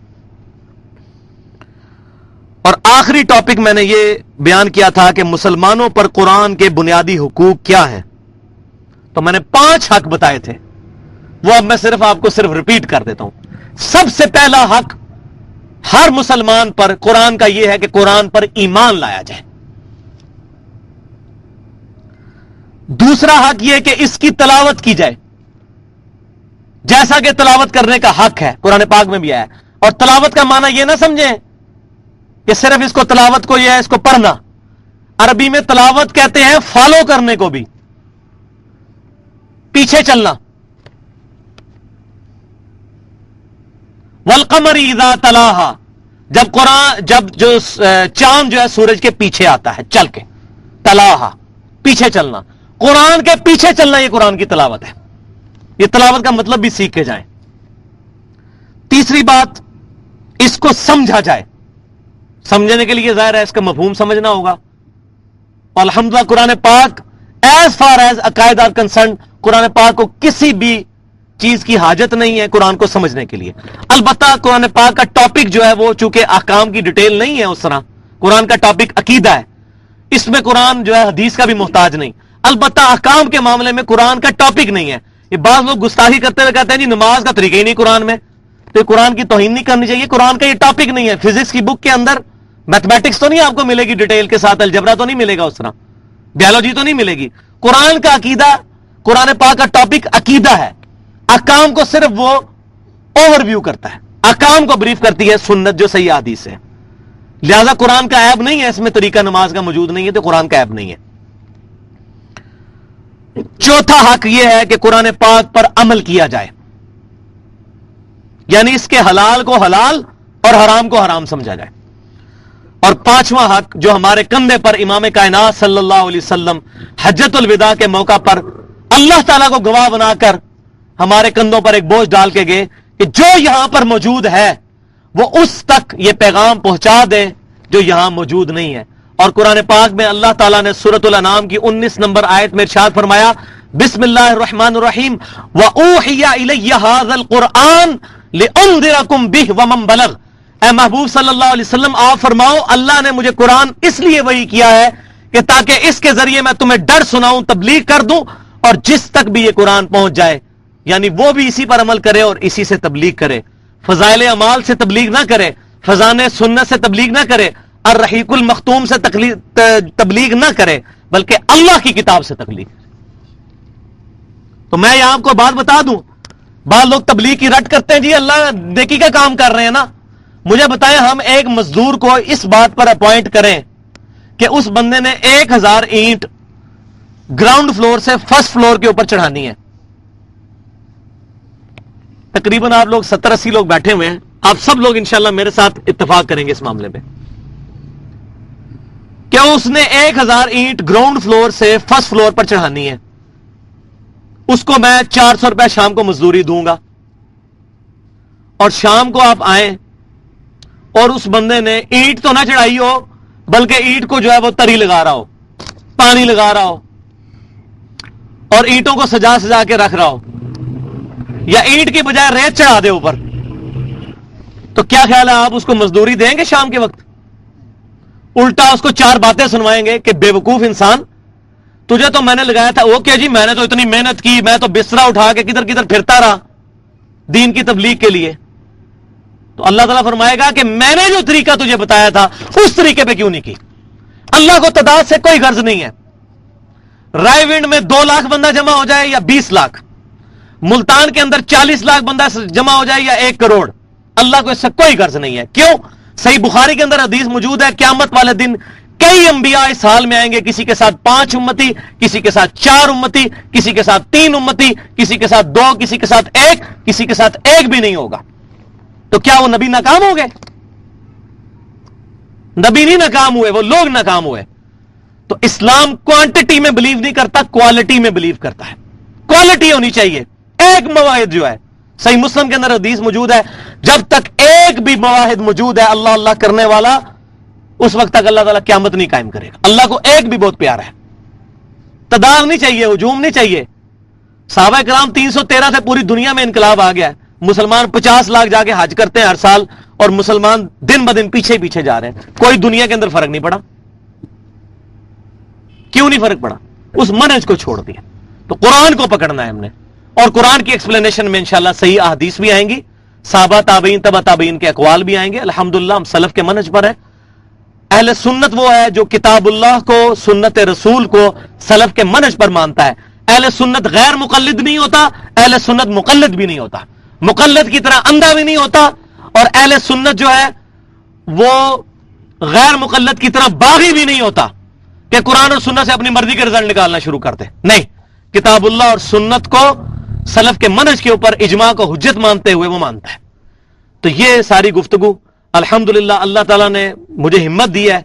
A: اور آخری ٹاپک میں نے یہ بیان کیا تھا کہ مسلمانوں پر قرآن کے بنیادی حقوق کیا ہیں، تو میں نے 5 حق بتائے تھے، وہ اب میں آپ کو صرف ریپیٹ کر دیتا ہوں۔ سب سے پہلا حق ہر مسلمان پر قرآن کا یہ ہے کہ قرآن پر ایمان لایا جائے۔ دوسرا حق یہ کہ اس کی تلاوت کی جائے، جیسا کہ تلاوت کرنے کا حق ہے، قرآن پاک میں بھی آیا ہے۔ اور تلاوت کا معنی یہ نہ سمجھیں کہ صرف اس کو تلاوت کو یہ ہے اس کو پڑھنا، عربی میں تلاوت کہتے ہیں فالو کرنے کو بھی، پیچھے چلنا۔ والقمر اذا تلاہا، جب جو چاند جو ہے سورج کے پیچھے آتا ہے چل کے، تلاہا پیچھے چلنا، قرآن کے پیچھے چلنا، یہ قرآن کی تلاوت ہے۔ یہ تلاوت کا مطلب بھی سیکھ کے جائیں۔ تیسری بات، اس کو سمجھا جائے، سمجھنے کے لیے ظاہر ہے اس کا مفہوم سمجھنا ہوگا۔ اور الحمدللہ قرآن پاک ایز فار ایز عقائد آر کنسرنڈ، قرآن پاک کو کسی بھی چیز کی حاجت نہیں ہے قرآن کو سمجھنے کے لیے۔ البتہ قرآن پاک کا ٹاپک جو ہے وہ چونکہ احکام کی ڈیٹیل نہیں ہے، اس طرح قرآن کا ٹاپک عقیدہ ہے، اس میں قرآن جو ہے حدیث کا بھی محتاج نہیں۔ البتہ احکام کے معاملے میں قرآن کا ٹاپک نہیں ہے۔ یہ بعض لوگ گستاخی کرتے ہوئے کہتے ہیں جی نماز کا طریقہ ہی نہیں قرآن میں، تو یہ قرآن کی توہین نہیں کرنی چاہیے، قرآن کا یہ ٹاپک نہیں ہے۔ فزکس کی بک کے اندر میتھمیٹکس تو نہیں آپ کو ملے گی ڈیٹیل کے ساتھ، الجبرا تو نہیں ملے گا، اس طرح بیالوجی تو نہیں ملے گی۔ قرآن کا عقیدہ، قرآن پاک کا ٹاپک عقیدہ ہے، احکام کو صرف وہ اوور ویو کرتا ہے، احکام کو بریف کرتی ہے سنت جو صحیح حدیث ہے۔ لہذا قرآن کا عیب نہیں ہے اس میں طریقہ نماز کا موجود نہیں ہے، تو قرآن کا عیب نہیں ہے۔ چوتھا حق یہ ہے کہ قرآن پاک پر عمل کیا جائے، یعنی اس کے حلال کو حلال اور حرام کو حرام سمجھا جائے۔ اور پانچواں حق جو ہمارے کندھے پر امام کائنات صلی اللہ علیہ وسلم حجۃ الوداع کے موقع پر اللہ تعالیٰ کو گواہ بنا کر ہمارے کندھوں پر ایک بوجھ ڈال کے گئے کہ جو یہاں پر موجود ہے وہ اس تک یہ پیغام پہنچا دے جو یہاں موجود نہیں ہے۔ اور قرآن پاک میں اللہ تعالیٰ نے سورۃ الانعام کی 19 نمبر آیت میں ارشاد فرمایا بسم اللہ الرحمن الرحیم وَأُوحِيَ إِلَيَّ هَذَا الْقُرْآنَ لِأُنذِرَكُمْ بِهِ وَمَنْ بَلَغَ۔ اے محبوب صلی اللہ علیہ وسلم آپ فرماؤ اللہ نے مجھے قرآن اس لیے وحی کیا ہے کہ تاکہ اس کے ذریعے میں تمہیں ڈر سناؤں، تبلیغ کر دوں، اور جس تک بھی یہ قرآن پہنچ جائے یعنی وہ بھی اسی پر عمل کرے اور اسی سے تبلیغ کرے، فضائل اعمال سے تبلیغ نہ کرے، فضان سنت سے تبلیغ نہ کرے، الرحیق المختوم سے تبلیغ نہ کرے، بلکہ اللہ کی کتاب سے تبلیغ کرے۔ تو میں یہاں آپ کو بات بتا دوں، بعض لوگ تبلیغ کی رٹ کرتے ہیں، جی اللہ نیکی کا کام کر رہے ہیں نا، مجھے بتائیں ہم ایک مزدور کو اس بات پر اپوائنٹ کریں کہ اس بندے نے 1000 اینٹ گراؤنڈ فلور سے فرسٹ فلور کے اوپر چڑھانی ہے، تقریباً آپ لوگ 70-80 لوگ بیٹھے ہوئے ہیں، آپ سب لوگ انشاءاللہ میرے ساتھ اتفاق کریں گے اس معاملے میں کہ اس نے 1000 اینٹ گراؤنڈ فلور سے فرسٹ فلور پر چڑھانی ہے، اس کو میں 400 روپے شام کو مزدوری دوں گا، اور شام کو آپ آئیں اور اس بندے نے اینٹ تو نہ چڑھائی ہو بلکہ اینٹ کو جو ہے وہ تری لگا رہا ہو، پانی لگا رہا ہو، اور اینٹوں کو سجا سجا کے رکھ رہا ہو، یا اینٹ کی بجائے ریت چڑھا دے اوپر، تو کیا خیال ہے آپ اس کو مزدوری دیں گے شام کے وقت؟ الٹا اس کو 4 باتیں سنوائیں گے کہ بے وقوف انسان، تجھے تو میں نے لگایا تھا، اوکے جی میں نے تو اتنی محنت کی، میں تو بسترا اٹھا کے کدھر کدھر پھرتا رہا دین کی تبلیغ کے لیے، تو اللہ تعالیٰ فرمائے گا کہ میں نے جو طریقہ تجھے بتایا تھا اس طریقے پہ کیوں نہیں کی؟ اللہ کو تعداد سے کوئی غرض نہیں ہے، رائے ونڈ میں 2 لاکھ بندہ جمع ہو جائے یا 20 لاکھ، ملتان کے اندر 40 لاکھ بندہ جمع ہو جائے یا 1 کروڑ، اللہ کو اس سے کوئی غرض نہیں ہے۔ کیوں؟ صحیح بخاری کے اندر حدیث موجود ہے، قیامت والے دن کئی انبیاء اس حال میں آئیں گے، کسی کے ساتھ 5 امتی، کسی کے ساتھ 4 امتی، کسی کے ساتھ 3 امتی، کسی کے ساتھ 2، کسی کے ساتھ 1، کسی کے ساتھ 1 بھی نہیں ہوگا۔ تو کیا وہ نبی ناکام ہو گئے؟ نبی نہیں ناکام ہوئے، وہ لوگ ناکام ہوئے۔ تو اسلام کوانٹٹی میں بلیو نہیں کرتا، کوالٹی میں بلیو کرتا ہے، کوالٹی ہونی چاہیے۔ ایک مواحد جو ہے، صحیح مسلم کے اندر حدیث موجود ہے، جب تک ایک بھی مواحد موجود ہے اللہ اللہ کرنے والا، اس وقت تک اللہ تعالیٰ قیامت نہیں قائم کرے گا۔ اللہ کو ایک بھی بہت پیارا ہے، تعداد نہیں چاہیے، ہجوم نہیں چاہیے۔ صحابہ کرام 313 سے پوری دنیا میں انقلاب آ گیا ہے، مسلمان 50 لاکھ جا کے حج کرتے ہیں ہر سال، اور مسلمان دن بدن پیچھے پیچھے جا رہے ہیں، کوئی دنیا کے اندر فرق نہیں پڑا۔ کیوں نہیں فرق پڑا؟ اس منہج کو چھوڑ دیا۔ تو قرآن کو پکڑنا ہے ہم نے، اور قرآن کی ایکسپلینیشن میں انشاءاللہ صحیح احادیث بھی آئیں گی، صحابہ تابعین تبع تابعین کے اقوال بھی آئیں گے، الحمدللہ ہم سلف کے منہج پر ہیں۔ اہل سنت وہ ہے جو کتاب اللہ کو، سنت رسول کو سلف کے منہج پر مانتا ہے۔ اہل سنت غیر مقلد نہیں ہوتا، اہل سنت مقلد بھی نہیں ہوتا، مقلد کی طرح اندھا بھی نہیں ہوتا، اور اہل سنت جو ہے وہ غیر مقلد کی طرح باغی بھی نہیں ہوتا کہ قرآن اور سنت سے اپنی مرضی کے رزلٹ نکالنا شروع کرتے۔ نہیں، کتاب اللہ اور سنت کو سلف کے منہج کے اوپر اجماع کو حجت مانتے ہوئے وہ مانتا ہے۔ تو یہ ساری گفتگو الحمدللہ اللہ تعالیٰ نے مجھے ہمت دی ہے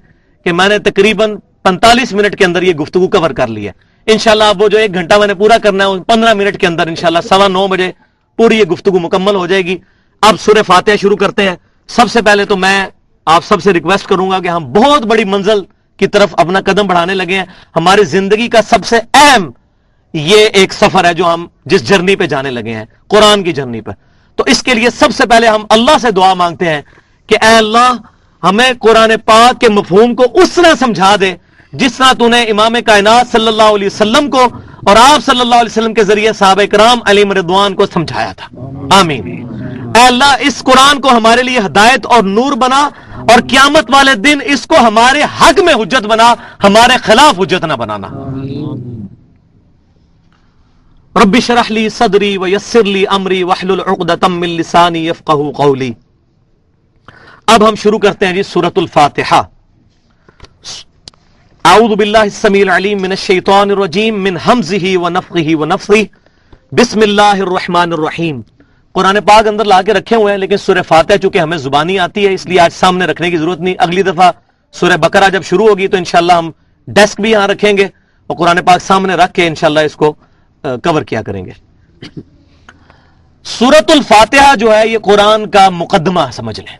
A: کہ میں نے تقریباً 45 منٹ کے اندر یہ گفتگو کور کر لی ہے۔ انشاءاللہ اب وہ جو 1 گھنٹہ میں نے پورا کرنا ہے 15 منٹ کے اندر انشاءاللہ 9:15 بجے پوری یہ گفتگو مکمل ہو جائے گی۔ اب سورہ فاتحہ شروع کرتے ہیں۔ سب سے پہلے تو میں آپ سب سے ریکویسٹ کروں گا کہ ہم بہت بڑی منزل کی طرف اپنا قدم بڑھانے لگے ہیں۔ ہماری زندگی کا سب سے اہم یہ ایک سفر ہے جو ہم جس جرنی پہ جانے لگے ہیں، قرآن کی جرنی پہ۔ تو اس کے لیے سب سے پہلے ہم اللہ سے دعا مانگتے ہیں کہ اے اللہ ہمیں قرآن پاک کے مفہوم کو اس طرح سمجھا دے جس طرح تو نے امام کائنات صلی اللہ علیہ وسلم کو اور آپ صلی اللہ علیہ وسلم کے ذریعے صحابہ کرام علیہم رضوان کو سمجھایا تھا۔ آمین۔ اے اللہ اس قرآن کو ہمارے لیے ہدایت اور نور بنا، اور قیامت والے دن اس کو ہمارے حق میں حجت بنا، ہمارے خلاف حجت نہ بنانا۔ رب اشرح لی صدری ویسر لی امری واحلل عقدۃ من لسانی یفقہوا قولی۔ اب ہم شروع کرتے ہیں جی سورۃ الفاتحہ۔ اعوذ باللہ السمیع العلیم من الشیطان الرجیم من ہمزہ ونفخہ ونفثہ، بسم اللہ الرحمن الرحیم۔ قرآن پاک اندر لا کے رکھے ہوئے ہیں، لیکن سورہ فاتحہ چونکہ ہمیں زبانی آتی ہے اس لیے آج سامنے رکھنے کی ضرورت نہیں۔ اگلی دفعہ سورہ بقرہ جب شروع ہوگی تو انشاءاللہ ہم ڈیسک بھی یہاں رکھیں گے اور قرآن پاک سامنے رکھ کے انشاءاللہ اس کو کور کیا کریں گے۔ سورۃ الفاتحہ جو ہے یہ قرآن کا مقدمہ سمجھ لیں،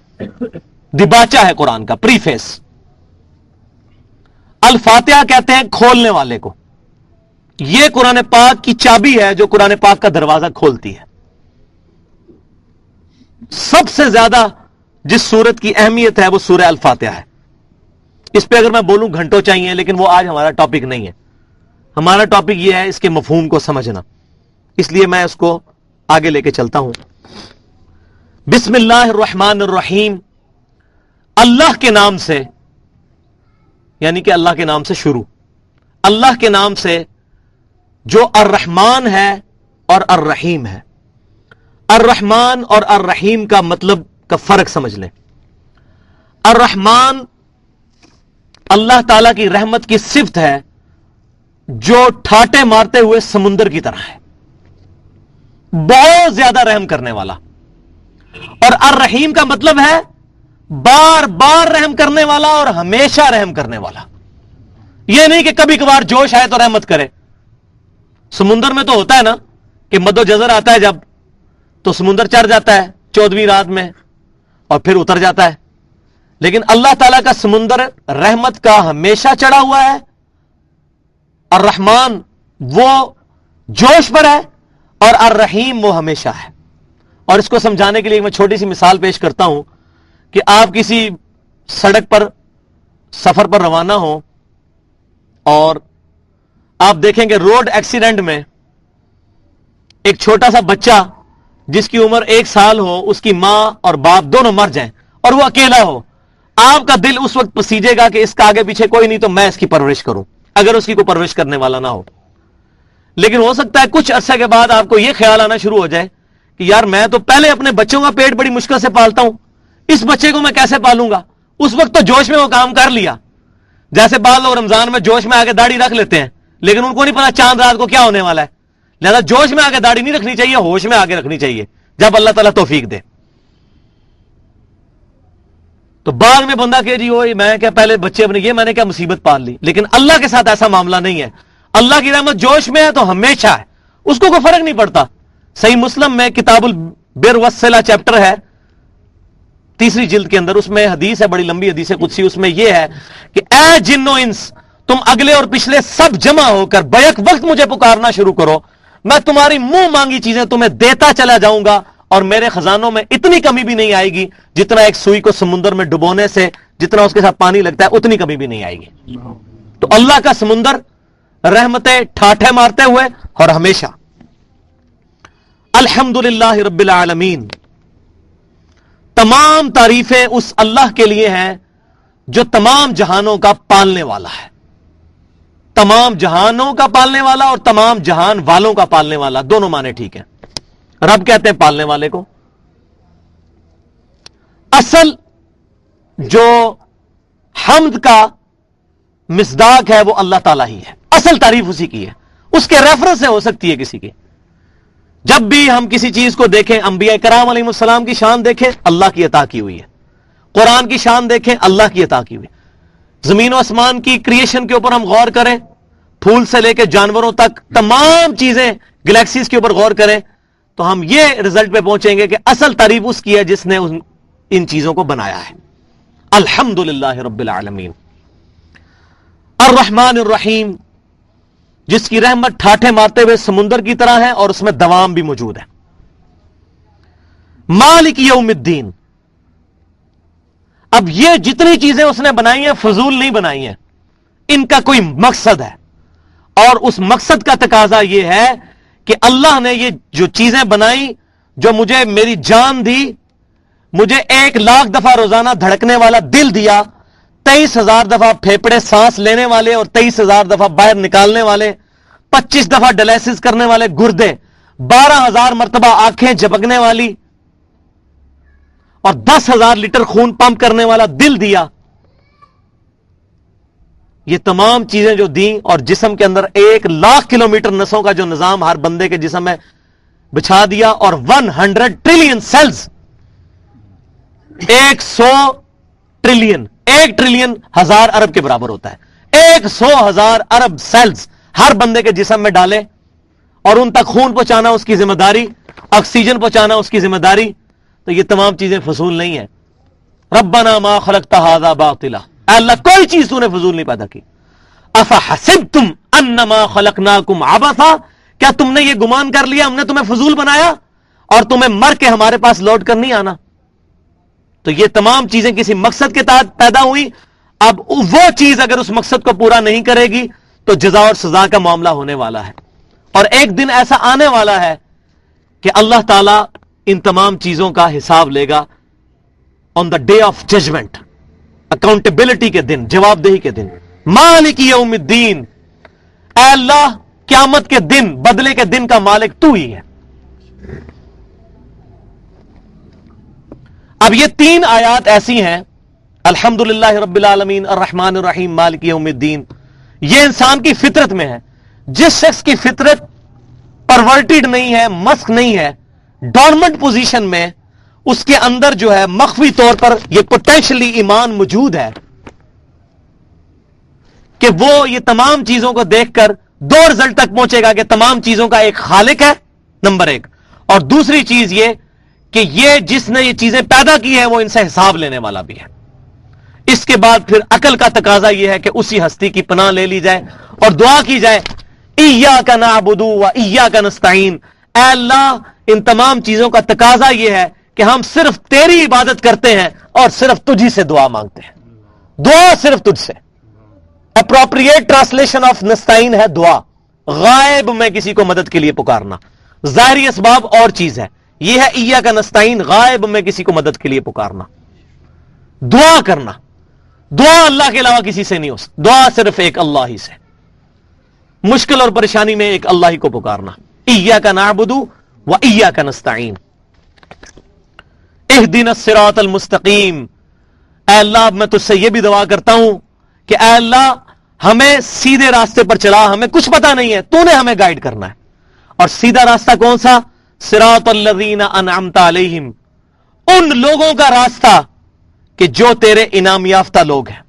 A: دباچہ ہے قرآن کا، پریفیس۔ الفاتحہ کہتے ہیں کھولنے والے کو، یہ قرآن پاک کی چابی ہے جو قرآن پاک کا دروازہ کھولتی ہے. سب سے زیادہ جس سورت کی اہمیت ہے وہ سورہ الفاتحہ ہے. اس پہ اگر میں بولوں گھنٹوں چاہیے، لیکن وہ آج ہمارا ٹاپک نہیں ہے. ہمارا ٹاپک یہ ہے اس کے مفہوم کو سمجھنا، اس لیے میں اس کو آگے لے کے چلتا ہوں. بسم اللہ الرحمن الرحیم، اللہ کے نام سے، یعنی کہ اللہ کے نام سے شروع، اللہ کے نام سے جو الرحمن ہے اور الرحیم ہے. الرحمن اور الرحیم کا مطلب کا فرق سمجھ لیں. الرحمن اللہ تعالی کی رحمت کی صفت ہے جو ٹھاٹے مارتے ہوئے سمندر کی طرح ہے، بہت زیادہ رحم کرنے والا. اور الرحیم کا مطلب ہے بار بار رحم کرنے والا اور ہمیشہ رحم کرنے والا. یہ نہیں کہ کبھی کبھار جوش آئے تو رحمت کرے. سمندر میں تو ہوتا ہے نا کہ مد و جزر آتا ہے جب، تو سمندر چڑھ جاتا ہے 14ویں رات میں اور پھر اتر جاتا ہے. لیکن اللہ تعالیٰ کا سمندر رحمت کا ہمیشہ چڑھا ہوا ہے. الرحمن وہ جوش پر ہے اور الرحیم وہ ہمیشہ ہے. اور اس کو سمجھانے کے لیے میں چھوٹی سی مثال پیش کرتا ہوں کہ آپ کسی سڑک پر سفر پر روانہ ہوں اور آپ دیکھیں کہ روڈ ایکسیڈنٹ میں ایک چھوٹا سا بچہ جس کی عمر 1 سال ہو، اس کی ماں اور باپ دونوں مر جائیں اور وہ اکیلا ہو. آپ کا دل اس وقت پسیجے گا کہ اس کا آگے پیچھے کوئی نہیں تو میں اس کی پرورش کروں، اگر اس کی کوئی پرورش کرنے والا نہ ہو. لیکن ہو سکتا ہے کچھ عرصے کے بعد آپ کو یہ خیال آنا شروع ہو جائے کہ یار میں تو پہلے اپنے بچوں کا پیٹ بڑی مشکل سے پالتا ہوں، اس بچے کو میں کیسے پالوں گا. اس وقت تو جوش میں وہ کام کر لیا. جیسے بعض لوگ رمضان میں جوش میں آ کے داڑھی رکھ لیتے ہیں، لیکن ان کو نہیں پتا چاند رات کو کیا ہونے والا ہے. لہذا جوش میں آ کے داڑھی نہیں رکھنی چاہیے، ہوش میں آ کے رکھنی چاہیے جب اللہ تعالیٰ توفیق دے. تو بعد میں بندہ کہ جی وہ میں کیا پہلے بچے اپنے، یہ میں نے کیا مصیبت پال لی. لیکن اللہ کے ساتھ ایسا معاملہ نہیں ہے. اللہ کی رحمت جوش میں ہے تو ہمیشہ ہے، اس کو کوئی فرق نہیں پڑتا. صحیح مسلم میں کتاب البر والصلہ چیپٹر ہے 3 جلد کے اندر، اس میں حدیث ہے، بڑی لمبی حدیث قدسی. اس میں یہ ہے کہ اے جن و انس، تم اگلے اور پچھلے سب جمع ہو کر بیک وقت مجھے پکارنا شروع کرو، میں تمہاری منہ مانگی چیزیں تمہیں دیتا چلا جاؤں گا، اور میرے خزانوں میں اتنی کمی بھی نہیں آئے گی جتنا ایک سوئی کو سمندر میں ڈبونے سے جتنا اس کے ساتھ پانی لگتا ہے اتنی کمی بھی نہیں آئے گی. تو اللہ کا سمندر رحمتیں ٹھاٹھے مارتے ہوئے اور ہمیشہ. الحمدللہ رب العالمین، تمام تعریفیں اس اللہ کے لیے ہیں جو تمام جہانوں کا پالنے والا ہے. تمام جہانوں کا پالنے والا اور تمام جہان والوں کا پالنے والا، دونوں معنی ٹھیک ہیں. رب کہتے ہیں پالنے والے کو. اصل جو حمد کا مصداق ہے وہ اللہ تعالیٰ ہی ہے، اصل تعریف اسی کی ہے. اس کے ریفرنس سے ہو سکتی ہے کسی کی. جب بھی ہم کسی چیز کو دیکھیں، انبیاء کرام علیہ السلام کی شان دیکھیں، اللہ کی عطا کی ہوئی ہے. قرآن کی شان دیکھیں، اللہ کی عطا کی ہوئی. زمین و آسمان کی کریشن کے اوپر ہم غور کریں، پھول سے لے کے جانوروں تک تمام چیزیں، گلیکسیز کے اوپر غور کریں، تو ہم یہ رزلٹ پہ پہنچیں گے کہ اصل تعریف اس کی ہے جس نے ان چیزوں کو بنایا ہے. الحمدللہ رب العالمین. الرحمن الرحیم، جس کی رحمت ٹھاٹھے مارتے ہوئے سمندر کی طرح ہے اور اس میں دوام بھی موجود ہے. مالک یوم الدین، اب یہ جتنی چیزیں اس نے بنائی ہیں فضول نہیں بنائی ہیں، ان کا کوئی مقصد ہے. اور اس مقصد کا تقاضا یہ ہے کہ اللہ نے یہ جو چیزیں بنائی، جو مجھے میری جان دی، مجھے 1,00,000 دفعہ روزانہ دھڑکنے والا دل دیا، 23,000 دفعہ پھیپڑے سانس لینے والے اور 23,000 دفعہ باہر نکالنے والے، 25 دفعہ ڈائلیسس کرنے والے گردے، 12,000 مرتبہ آنکھیں جھپکنے والی اور 10,000 لیٹر خون پمپ کرنے والا دل دیا. یہ تمام چیزیں جو دیں اور جسم کے اندر 1,00,000 کلومیٹر نسوں کا جو نظام ہر بندے کے جسم میں بچھا دیا، اور 100 ٹریلین سیلز، 100 ٹریلین، 1 ٹریلین 1,000 ارب کے برابر ہوتا ہے. 100,000 ارب سیلز ہر بندے کے جسم میں ڈالے اور ان تک خون پہنچانا اس کی ذمہ داری، آکسیجن پہنچانا اس کی ذمہ داری. تو یہ تمام چیزیں فضول نہیں ہیں. ربنا ما خلقت ھذا باطلا، اے اللہ کوئی چیز تو نے فضول نہیں پیدا کی. افحسبتم انما خلقناکم عبثا، کیا تم نے یہ گمان کر لیا ہم نے تمہیں فضول بنایا اور تمہیں مر کے ہمارے پاس لوٹ کر نہیں آنا؟ تو یہ تمام چیزیں کسی مقصد کے تحت پیدا ہوئی. اب وہ چیز اگر اس مقصد کو پورا نہیں کرے گی تو جزا اور سزا کا معاملہ ہونے والا ہے. اور ایک دن ایسا آنے والا ہے کہ اللہ تعالیٰ ان تمام چیزوں کا حساب لے گا on the day of judgement, accountability کے دن، جواب دہی کے دن. مالک یوم الدین، اے اللہ قیامت کے دن، بدلے کے دن کا مالک تو ہی ہے. اب یہ 3 آیات ایسی ہیں، الحمدللہ رب العالمین الرحمن الرحیم مالک یوم الدین، یہ انسان کی فطرت میں ہے. جس شخص کی فطرت پرورٹڈ نہیں ہے، مسک نہیں ہے، ڈورمنٹ پوزیشن میں، اس کے اندر جو ہے مخفی طور پر یہ پوٹینشلی ایمان موجود ہے کہ وہ یہ تمام چیزوں کو دیکھ کر 2 رزلٹ تک پہنچے گا کہ تمام چیزوں کا ایک خالق ہے، نمبر 1، اور دوسری چیز یہ کہ یہ جس نے یہ چیزیں پیدا کی ہیں وہ ان سے حساب لینے والا بھی ہے. اس کے بعد پھر عقل کا تقاضا یہ ہے کہ اسی ہستی کی پناہ لے لی جائے اور دعا کی جائے، ایاک نعبد و ایاک نستعین، اے اللہ ان تمام چیزوں کا تقاضا یہ ہے کہ ہم صرف تیری عبادت کرتے ہیں اور صرف تجھی سے دعا مانگتے ہیں. دعا صرف تجھ سے. اپروپریٹ ٹرانسلیشن آف نستعین ہے دعا، غائب میں کسی کو مدد کے لیے پکارنا. ظاہری اسباب اور چیز ہے، یہ ہے ایاک نستعین، غائب میں کسی کو مدد کے لیے پکارنا، دعا کرنا. دعا اللہ کے علاوہ کسی سے نہیں ہو سکتی، دعا صرف ایک اللہ ہی سے. مشکل اور پریشانی میں ایک اللہ ہی کو پکارنا. ایاک نعبد و ایاک نستعین. اہدنا الصراط المستقیم، اے اللہ میں تجھ سے یہ بھی دعا کرتا ہوں کہ اے اللہ ہمیں سیدھے راستے پر چلا، ہمیں کچھ پتا نہیں ہے، تو نے ہمیں گائیڈ کرنا ہے. اور سیدھا راستہ کون سا؟ صراط الذین انعمت علیہم، ان لوگوں کا راستہ کہ جو تیرے انعام یافتہ لوگ ہیں،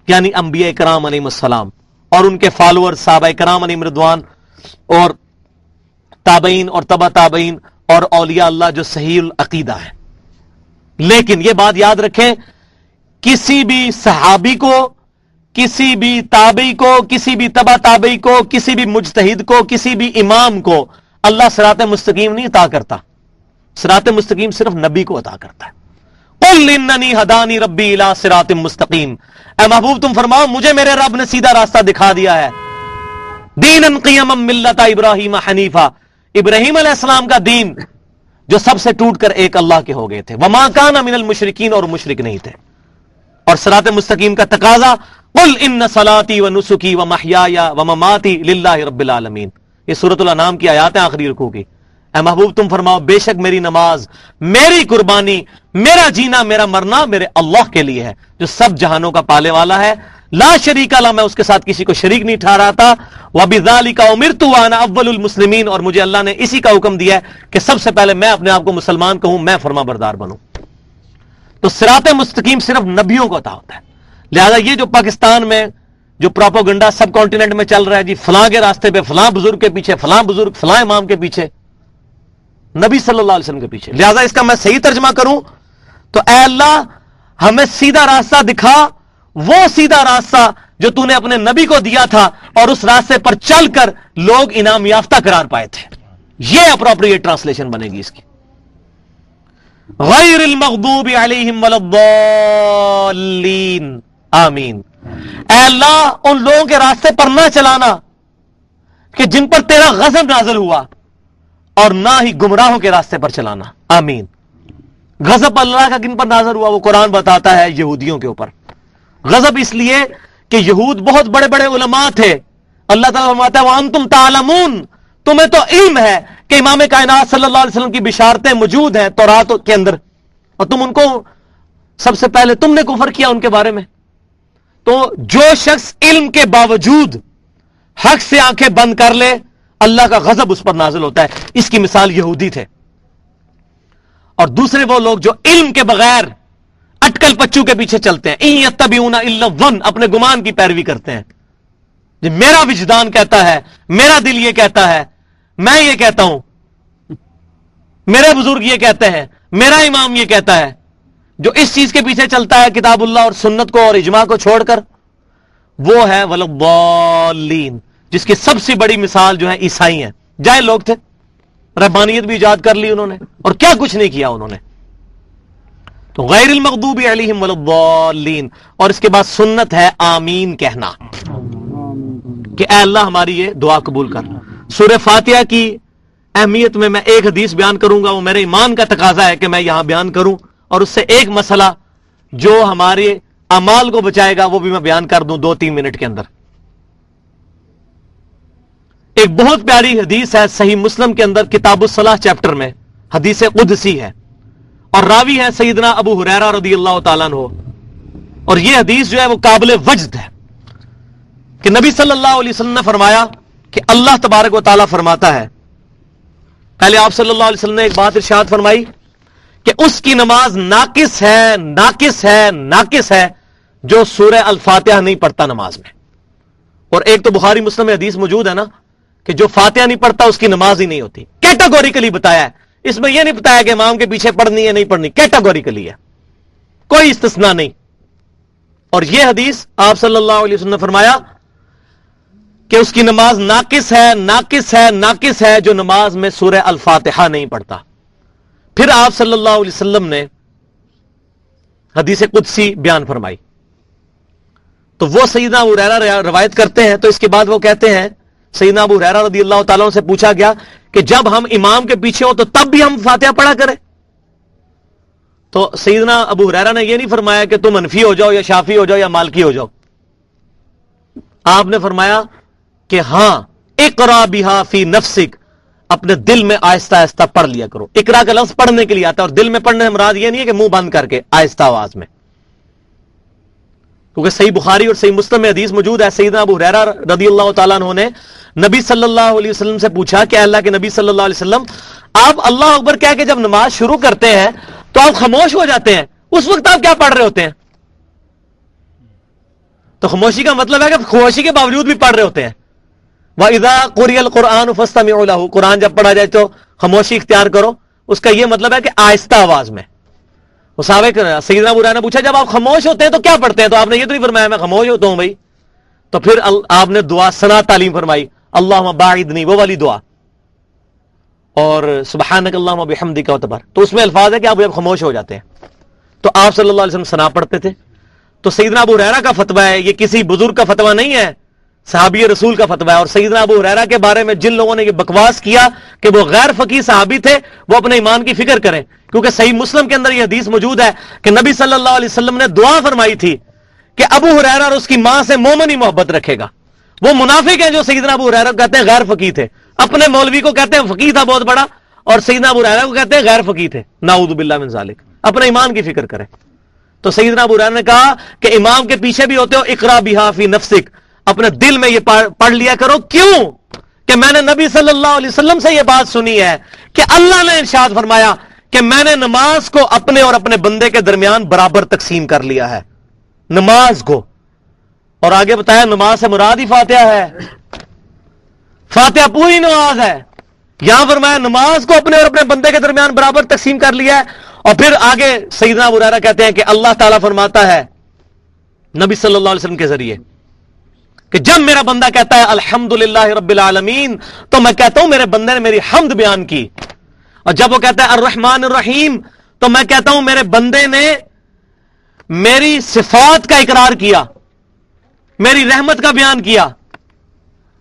A: یعنی انبیاء کرام علیہم السلام اور ان کے فالوور صحابہ کرام علیہم رضوان اور تابعین اور تبع تابعین اور اولیاء اللہ جو صحیح العقیدہ ہیں. لیکن یہ بات یاد رکھیں، کسی بھی صحابی کو، کسی بھی تابعی کو، کسی بھی تبع تابعی کو، کسی بھی مجتہد کو، کسی بھی امام کو اللہ صراط مستقیم نہیں عطا کرتا. صراط مستقیم صرف نبی کو عطا کرتا ہے. قل اننی ہدانی ربی الی صراط مستقیم، اے محبوب تم فرماؤ مجھے میرے رب نے سیدھا راستہ دکھا دیا ہے. دینا قیما ملت ابراہیم حنیفہ، ابراہیم علیہ السلام کا دین جو سب سے ٹوٹ کر ایک اللہ کے ہو گئے تھے. وما کان من المشرکین، اور مشرک نہیں تھے. اور صراط مستقیم کا تقاضا قل ان صلاتی و نسکی و محیای و مماتی للہ رب العالمین. یہ سورۃ الانعام کی آیات ہیں آخری رکوع کی. اے محبوب تم فرماؤ بے شک میری نماز، میری قربانی، میرا جینا، میرا مرنا میرے اللہ کے لیے ہے جو سب جہانوں کا پالے والا ہے. لا شریک اللہ، میں اس کے ساتھ کسی کو شریک نہیں ٹھہراتا. وبذالک امرت وانا اول المسلمین، اور مجھے اللہ نے اسی کا حکم دیا ہے کہ سب سے پہلے میں اپنے آپ کو مسلمان کہوں، میں فرما بردار بنوں. تو صراط مستقیم صرف نبیوں کو عطا ہوتا ہے. لہذا یہ جو پاکستان میں جو پروپیگنڈا سب کانٹیننٹ میں چل رہا ہے، جی فلاں کے راستے پہ، فلاں بزرگ کے پیچھے، فلاں بزرگ، فلاں امام کے پیچھے، نبی صلی اللہ علیہ وسلم کے پیچھے. لہذا اس کا میں صحیح ترجمہ کروں تو اے اللہ ہمیں سیدھا راستہ دکھا، وہ سیدھا راستہ جو تو نے اپنے نبی کو دیا تھا اور اس راستے پر چل کر لوگ انعام یافتہ قرار پائے تھے. یہ اپروپریٹ ٹرانسلیشن بنے گی اس کی. غیر المغضوب علیہم ولا الضالین، آمین. اے اللہ ان لوگوں کے راستے پر نہ چلانا کہ جن پر تیرا غضب نازل ہوا، اور نہ ہی گمراہوں کے راستے پر چلانا، آمین. غضب اللہ کا کن پر نازل ہوا وہ قرآن بتاتا ہے یہودیوں کے اوپر. غضب اس لیے کہ یہود بہت بڑے بڑے علماء تھے. اللہ تعالیٰ فرماتا ہے وَأَنْتُمْ تَعْلَمُونَ، تمہیں تو علم ہے کہ امام کائنات صلی اللہ علیہ وسلم کی بشارتیں موجود ہیں تورات کے اندر، اور تم ان کو سب سے پہلے تم نے کفر کیا ان کے بارے میں. تو جو شخص علم کے باوجود حق سے آنکھیں بند کر لے، اللہ کا غضب اس پر نازل ہوتا ہے. اس کی مثال یہودی تھے. اور دوسرے وہ لوگ جو علم کے بغیر اٹکل پچو کے پیچھے چلتے ہیں، ان یتبعون الا الظن، اپنے گمان کی پیروی کرتے ہیں. جی میرا وجدان کہتا ہے، میرا دل یہ کہتا ہے، میں یہ کہتا ہوں، میرے بزرگ یہ کہتے ہیں، میرا امام یہ کہتا ہے. جو اس چیز کے پیچھے چلتا ہے کتاب اللہ اور سنت کو اور اجماع کو چھوڑ کر، وہ ہے ولضالین، جس کی سب سے بڑی مثال جو ہے عیسائی ہیں، جاہل لوگ تھے، رہبانیت بھی ایجاد کر لی انہوں نے، اور کیا کچھ نہیں کیا انہوں نے. تو غیر المغضوب علیہم ولضالین، اور اس کے بعد سنت ہے آمین کہنا کہ اے اللہ ہماری یہ دعا قبول کر. سورہ فاتحہ کی اہمیت میں ایک حدیث بیان کروں گا، وہ میرے ایمان کا تقاضا ہے کہ میں یہاں بیان کروں، اور اس سے ایک مسئلہ جو ہمارے اعمال کو بچائے گا وہ بھی میں بیان کر دوں 2-3 منٹ کے اندر. ایک بہت پیاری حدیث ہے صحیح مسلم کے اندر کتاب الصلاح چیپٹر میں، حدیث قدسی ہے، اور راوی ہے سیدنا ابو ہریرہ رضی اللہ تعالیٰ عنہ. اور یہ حدیث جو ہے وہ قابل وجد ہے کہ نبی صلی اللہ علیہ وسلم نے فرمایا کہ اللہ تبارک و تعالیٰ فرماتا ہے، پہلے آپ صلی اللہ علیہ وسلم نے ایک بات ارشاد فرمائی کہ اس کی نماز ناقص ہے، ناقص ہے، ناقص ہے جو سورہ الفاتحہ نہیں پڑھتا نماز میں. اور ایک تو بخاری مسلم میں حدیث موجود ہے نا کہ جو فاتحہ نہیں پڑھتا اس کی نماز ہی نہیں ہوتی. کیٹاگوریکلی بتایا ہے، اس میں یہ نہیں بتایا کہ امام کے پیچھے پڑھنی ہے نہیں پڑھنی، کیٹاگوریکلی ہے، کوئی استثناء نہیں. اور یہ حدیث آپ صلی اللہ علیہ وسلم نے فرمایا کہ اس کی نماز ناقص ہے، ناقص ہے، ناقص ہے جو نماز میں سورہ الفاتحہ نہیں پڑھتا. پھر آپ صلی اللہ علیہ وسلم نے حدیث قدسی بیان فرمائی، تو وہ سیدنا ابو ہریرہ روایت کرتے ہیں. تو اس کے بعد وہ کہتے ہیں، سیدنا ابو ہریرہ رضی اللہ تعالیٰ عنہ سے پوچھا گیا کہ جب ہم امام کے پیچھے ہو تو تب بھی ہم فاتحہ پڑھا کریں؟ تو سیدنا ابو ہریرہ نے یہ نہیں فرمایا کہ تم حنفی ہو جاؤ یا شافعی ہو جاؤ یا مالکی ہو جاؤ. آپ نے فرمایا کہ ہاں اقرا بہا فی نفسک، اپنے دل میں آہستہ آہستہ پڑھ لیا کرو. اقرا کا لفظ پڑھنے کے لیے آتا ہے، اور دل میں پڑھنے سے مراد یہ نہیں ہے کہ منہ بند کر کے، آہستہ آواز میں. کیونکہ صحیح بخاری اور صحیح مسلم میں حدیث موجود ہے، سیدنا ابو ہریرہ رضی اللہ تعالیٰ عنہ نے نبی صلی اللہ علیہ وسلم سے پوچھا کہ اللہ کے نبی صلی اللہ علیہ وسلم، آپ اللہ اکبر کہہ کے جب نماز شروع کرتے ہیں تو آپ خاموش ہو جاتے ہیں، اس وقت آپ کیا پڑھ رہے ہوتے ہیں؟ تو خاموشی کا مطلب ہے کہ خاموشی کے باوجود بھی پڑھ رہے ہوتے ہیں. وَإِذَا قُرِئَ الْقُرْآنُ فَاسْتَمِعُوا لَهُ، قرآن جب پڑھا جائے تو خاموشی اختیار کرو. اس کا یہ مطلب ہے کہ آہستہ آواز میں. سیدنا ابو ہریرہ نے پوچھا جب آپ خاموش ہوتے ہیں تو کیا پڑھتے ہیں؟ تو آپ نے یہ تو نہیں فرمایا میں خاموش ہوتا ہوں بھائی. تو پھر آپ نے دعا ثنا تعلیم فرمائی، اللہم باعدنی، وہ والی دعا، اور سبحانک اللہم بحمدک وتبارک. تو اس میں الفاظ ہے کہ آپ جب خاموش ہو جاتے ہیں تو آپ صلی اللہ علیہ وسلم ثنا پڑھتے تھے. تو سیدنا ابو ہریرہ کا فتویٰ ہے، یہ کسی بزرگ کا فتویٰ نہیں ہے، صحابی رسول کا فتویٰ ہے. اور سیدنا ابو ہریرہ کے بارے میں جن لوگوں نے یہ بکواس کیا کہ وہ غیر فقیہ صحابی تھے، وہ اپنے ایمان کی فکر کریں، کیونکہ صحیح مسلم کے اندر یہ حدیث موجود ہے کہ نبی صلی اللہ علیہ وسلم نے دعا فرمائی تھی کہ ابو ہریرہ اور اس کی ماں سے مومن ہی محبت رکھے گا. وہ منافق ہیں جو سیدنا ابو ہریرہ کو کہتے ہیں غیر فقیہ تھے، اپنے مولوی کو کہتے ہیں فقیہ تھا بہت بڑا، اور سیدنا ابو ہریرہ کو کہتے ہیں غیر فقیہ تھے. نعوذ باللہ من ذالک. اپنے ایمان کی فکر کریں. تو سیدنا ابو ہریرہ نے کہا کہ امام کے پیچھے بھی ہوتے ہو، اقرا بہا فی نفسک، اپنے دل میں یہ پڑھ لیا کرو. کیوں؟ کہ میں نے نبی صلی اللہ علیہ وسلم سے یہ بات سنی ہے کہ اللہ نے ارشاد فرمایا کہ میں نے نماز کو اپنے اور اپنے بندے کے درمیان برابر تقسیم کر لیا ہے، نماز کو. اور آگے بتایا نماز سے مراد ہی فاتحہ ہے، فاتحہ پوری نماز ہے. یہاں فرمایا نماز کو اپنے اور اپنے بندے کے درمیان برابر تقسیم کر لیا ہے. اور پھر آگے سیدنا ابو ہریرہ کہتے ہیں کہ اللہ تعالیٰ فرماتا ہے نبی صلی اللہ علیہ وسلم کے ذریعے کہ جب میرا بندہ کہتا ہے الحمدللہ رب العالمین تو میں کہتا ہوں میرے بندے نے میری حمد بیان کی. اور جب وہ کہتا ہے الرحمن الرحیم تو میں کہتا ہوں میرے بندے نے میری صفات کا اقرار کیا، میری رحمت کا بیان کیا.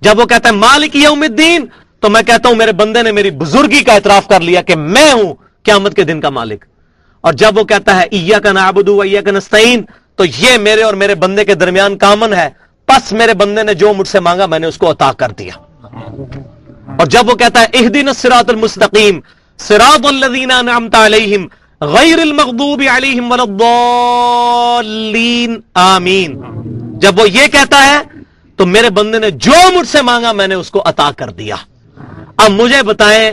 A: جب وہ کہتا ہے مالک یوم الدین تو میں کہتا ہوں میرے بندے نے میری بزرگی کا اعتراف کر لیا کہ میں ہوں قیامت کے دن کا مالک. اور جب وہ کہتا ہے ایاک نعبد و ایاک نستعین تو یہ میرے اور میرے بندے کے درمیان کامن ہے، پس میرے بندے نے جو مجھ سے مانگا میں نے اس کو عطا کر دیا. اور جب وہ کہتا ہے اہدنا الصراط المستقیم صراط الذین انعمت علیہم غیر المغضوب علیہم ولا الضالین آمین، جب وہ یہ کہتا ہے تو میرے بندے نے جو مجھ سے مانگا میں نے اس کو عطا کر دیا. اب مجھے بتائیں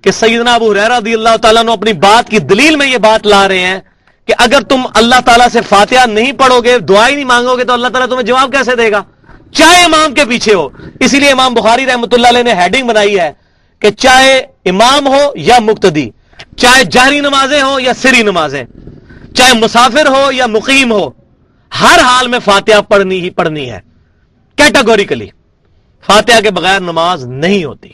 A: کہ سیدنا ابو ہریرہ رضی اللہ تعالیٰ عنہ اپنی بات کی دلیل میں یہ بات لا رہے ہیں کہ اگر تم اللہ تعالیٰ سے فاتحہ نہیں پڑھو گے، دعا ہی نہیں مانگو گے تو اللہ تعالیٰ تمہیں جواب کیسے دے گا؟ چاہے امام کے پیچھے ہو. اسی لیے امام بخاری رحمۃ اللہ علیہ نے ہیڈنگ بنائی ہے کہ چاہے امام ہو یا مقتدی، چاہے جہری نمازیں ہوں یا سری نمازیں، چاہے مسافر ہو یا مقیم ہو، ہر حال میں فاتحہ پڑھنی ہی پڑھنی ہے. کیٹاگوریکلی فاتحہ کے بغیر نماز نہیں ہوتی.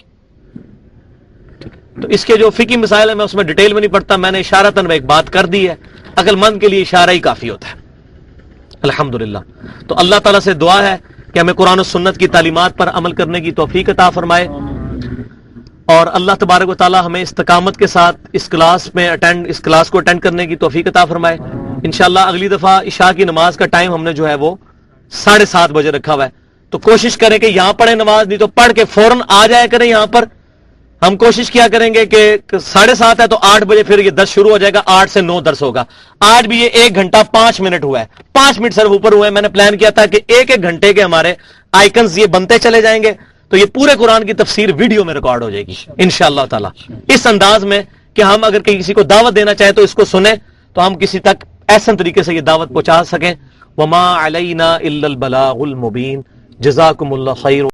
A: تو اس کے جو فقہی مسائل ہیں میں اس میں ڈیٹیل میں نہیں پڑھتا, میں نے اشارتاً ایک بات کر دی ہے, عقل مند کے لیے اشارہ ہی کافی ہوتا ہے. الحمدللہ. تو اللہ تعالیٰ سے دعا ہے کہ ہمیں قرآن و سنت کی تعلیمات پر عمل کرنے کی توفیق عطا فرمائے, اور اللہ تبارک و تعالیٰ ہمیں استقامت کے ساتھ اس کلاس کو اٹینڈ کرنے کی توفیق عطا فرمائے. انشاءاللہ اگلی دفعہ عشاء کی نماز کا ٹائم ہم نے جو ہے وہ 7:30 بجے رکھا ہوا ہے, تو کوشش کریں کہ یہاں پڑھیں نماز, نہیں تو پڑھ کے فوراً آ جائے کریں یہاں پر. ہم کوشش کیا کریں گے کہ 7:30 ہے تو 8 بجے پھر یہ 10 شروع ہو جائے گا, 8 سے 9 درس ہوگا. آج بھی یہ 1 گھنٹہ 5 منٹ ہوا ہے, 5 منٹ صرف اوپر ہوئے ہیں. میں نے پلان کیا تھا کہ 1 گھنٹے کے ہمارے آئیکنز یہ بنتے چلے جائیں گے, تو یہ پورے قرآن کی تفسیر ویڈیو میں ریکارڈ ہو جائے گی انشاءاللہ تعالی, اس انداز میں کہ ہم اگر کسی کو دعوت دینا چاہیں تو اس کو سنیں, تو ہم کسی تک احسن طریقے سے یہ دعوت پہنچا سکیں. وما علینا الا البلاغ المبین. جزاکم اللہ خیر.